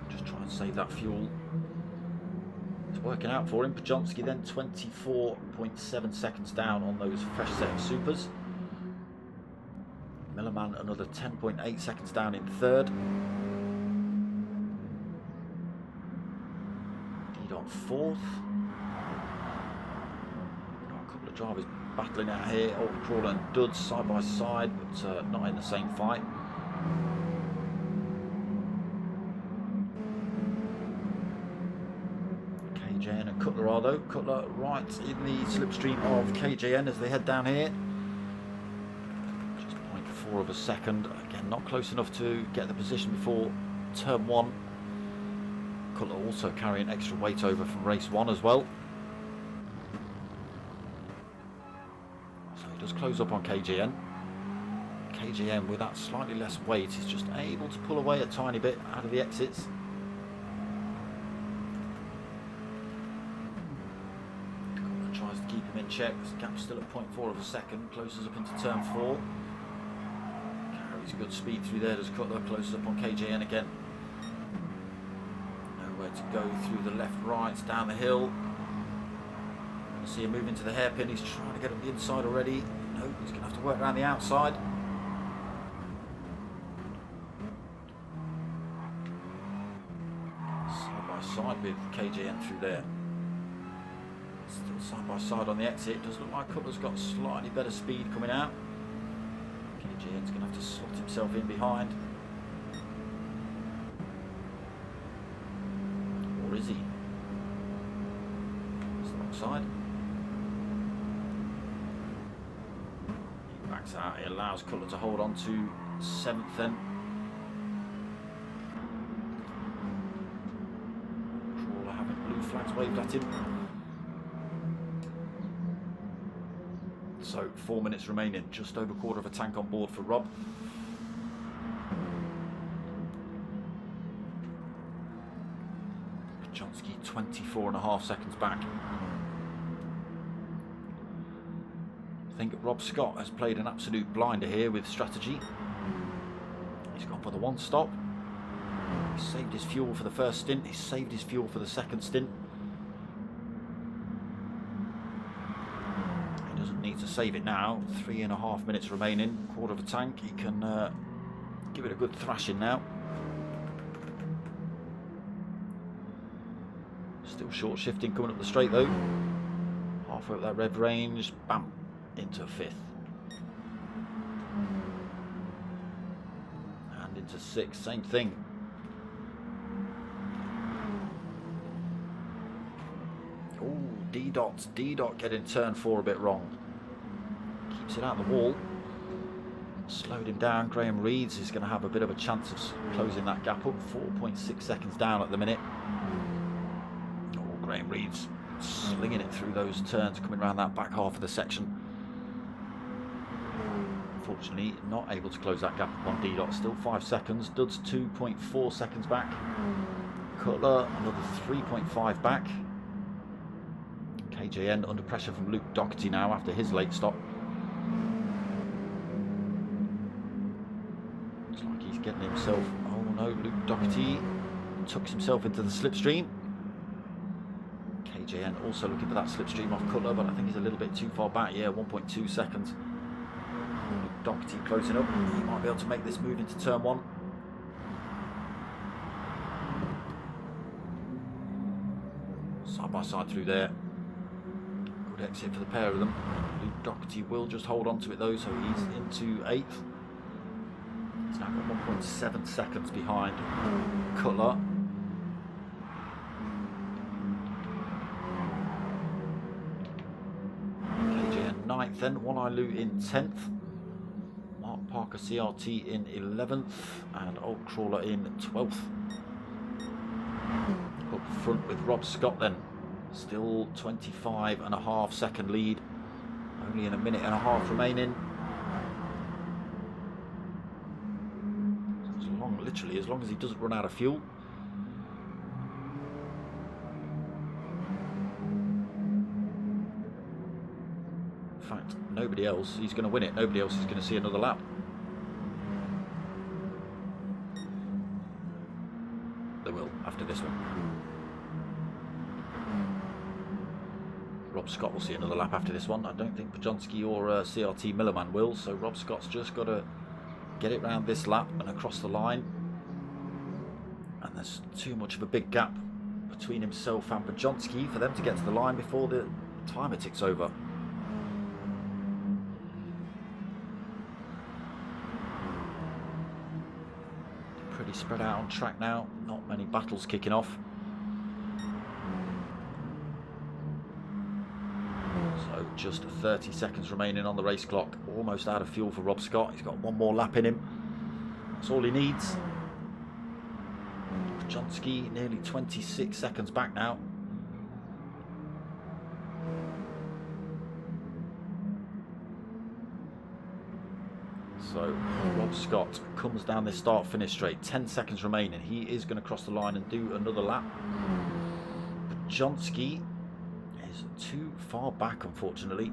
Just try and save that fuel. It's working out for him. Pajonsky then 24.7 seconds down on those fresh set of supers. Millerman another 10.8 seconds down in third. D-Dot fourth. A couple of drivers battling out here. Crawler and Duds side by side, but not in the same fight. KJN and Cutler are though. Cutler right in the slipstream of KJN as they head down here. Just 0.4 of a second. Again, not close enough to get the position before turn one. Cutler also carrying extra weight over from race one as well. So he does close up on KJN. KJN with that slightly less weight is just able to pull away a tiny bit out of the exits. Tries to keep him in check. The gap's still at 0.4 of a second. Closes up into turn four. Carries good speed through there. Does Cutler. Closes up on KJN again. Nowhere to go through the left, right, down the hill. You see him move into the hairpin. He's trying to get up the inside already. No, he's going to have to work around the outside. Side by side with KJN through there. Still side by side on the exit. Does look like Cutler's got slightly better speed coming out. KJN's going to have to slot himself in behind. Or is he? It's the wrong side. He backs out. He allows Cutler to hold on to 7th then. Crawler having blue flags waved at him. So 4 minutes remaining, just over quarter of a tank on board for Rob. Pajonsky 24.5 seconds back. I think Rob Scott has played an absolute blinder here with strategy. He's gone for the one stop. He saved his fuel for the first stint. He saved his fuel for the second stint. Need to save it now. 3.5 minutes remaining, quarter of a tank. He can give it a good thrashing now. Still short shifting coming up the straight though. Halfway up that red range, bam, into 5th. And into 6th, same thing. Oh, D-Dot getting turn 4 a bit wrong. Keeps it out the wall. Slowed him down. Graham Reeds is going to have a bit of a chance of closing that gap up. 4.6 seconds down at the minute. Oh, Graham Reeds slinging it through those turns coming around that back half of the section. Unfortunately, not able to close that gap up on D-Dot. Still 5 seconds. Duds 2.4 seconds back. Cutler another 3.5 back. KJN under pressure from Luke Doherty now after his late stop. Looks like he's getting himself... Oh no, Luke Doherty tucks himself into the slipstream. KJN also looking for that slipstream off Cutler, but I think he's a little bit too far back. Yeah, 1.2 seconds. Luke Doherty closing up. He might be able to make this move into turn 1. Side by side through there. Good exit for the pair of them. Luke Doherty will just hold on to it though, so he's into 8th. He's now got 1.7 seconds behind Cutler. KJN 9th then, One Eye Lou in 10th. Mark Parker CRT in 11th and Old Crawler in 12th. Up front with Rob Scott then. Still 25.5 second lead only in a minute and a half remaining. Literally, as long as he doesn't run out of fuel. In fact, nobody else, he's going to win it. Nobody else is going to see another lap. They will, after this one. Rob Scott will see another lap after this one. I don't think Pajonski or CRT Millerman will, so Rob Scott's just got to get it round this lap and across the line. And there's too much of a big gap between himself and Pajonski for them to get to the line before the timer ticks over. Pretty spread out on track now, not many battles kicking off. So just 30 seconds remaining on the race clock. Almost out of fuel for Rob Scott. He's got one more lap in him. That's all he needs. Pajonski nearly 26 seconds back now. So Rob Scott comes down this start-finish straight. 10 seconds remaining. He is going to cross the line and do another lap. Pajonski is too far back, unfortunately.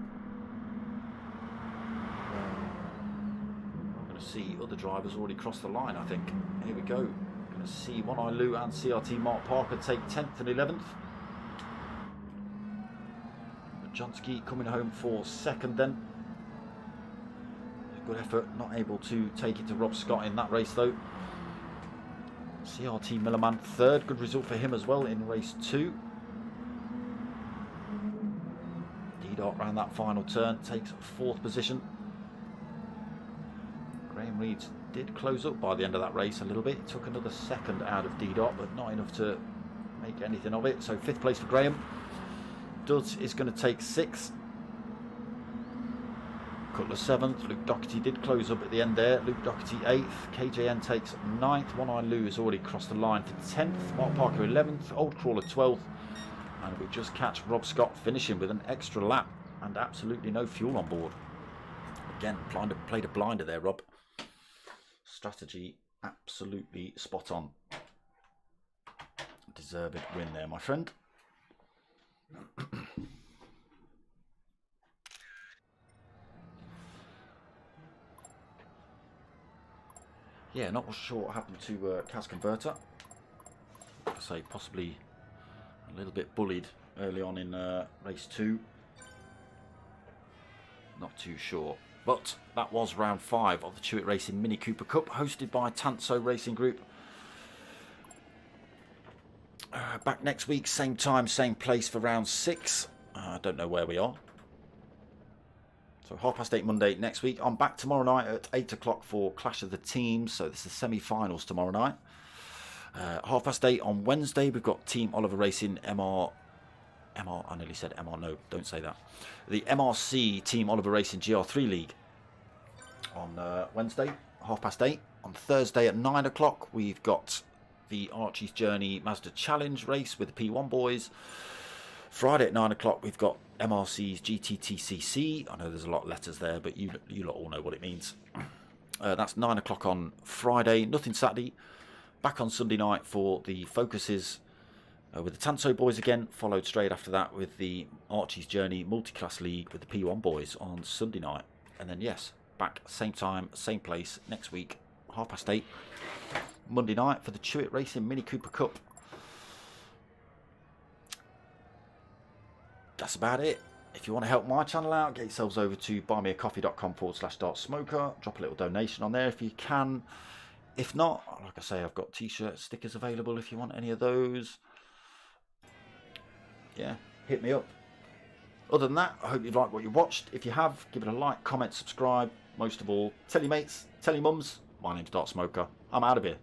I'm going to see other drivers already cross the line, I think. Here we go. Going to see One Eye Lou and CRT Mark Parker take 10th and 11th. Pajonski coming home for second then. Good effort, not able to take it to Rob Scott in that race though. CRT Millerman third, good result for him as well in race 2. D-Dot round that final turn, takes 4th position. Graham Reeds did close up by the end of that race a little bit. He took another second out of D-Dot, but not enough to make anything of it. So 5th place for Graham. Dudds is going to take 6th. Cutler 7th. Luke Doherty did close up at the end there. Luke Doherty 8th. KJN takes 9th. One Eye Lou has already crossed the line for 10th. Mark Parker 11th. Old Crawler 12th. And we just catch Rob Scott finishing with an extra lap and absolutely no fuel on board. Again, played a blinder there, Rob. Strategy absolutely spot on. Deserved win there, my friend. Yeah, not sure what happened to Cas Converter. Like I say, possibly a little bit bullied early on in race 2. Not too sure. But that was round 5 of the Chewitt Racing Mini Cooper Cup, hosted by TANSO Racing Group. Back next week, same time, same place for round 6. I don't know where we are. So 8:30 Monday next week. I'm back tomorrow night at 8 o'clock for Clash of the Teams. So this is the semi-finals tomorrow night. 8:30 on Wednesday, we've got Team Oliver Racing MR, I nearly said MR, no, don't say that. The MRC Team Oliver Racing GR3 League on Wednesday, 8:30. On Thursday at 9 o'clock, we've got the Archie's Journey Mazda Challenge race with the P1 boys. Friday at 9 o'clock, we've got MRC's GTTCC. I know there's a lot of letters there, but you lot all know what it means. That's 9 o'clock on Friday. Nothing Saturday. Back on Sunday night for the focuses with the Tanso boys again. Followed straight after that with the Archie's Journey Multi-Class League with the P1 boys on Sunday night. And then, yes, back same time, same place next week, 8:30. Monday night for the Chewitt Racing Mini Cooper Cup. That's about it. If you want to help my channel out, get yourselves over to buymeacoffee.com/dartsmoker. Drop a little donation on there if you can. If not, like I say, I've got t-shirts, stickers available if you want any of those. Yeah, hit me up. Other than that, I hope you've liked what you watched. If you have, give it a like, comment, subscribe. Most of all, tell your mates, tell your mums. My name's Dartsmoker. I'm out of here.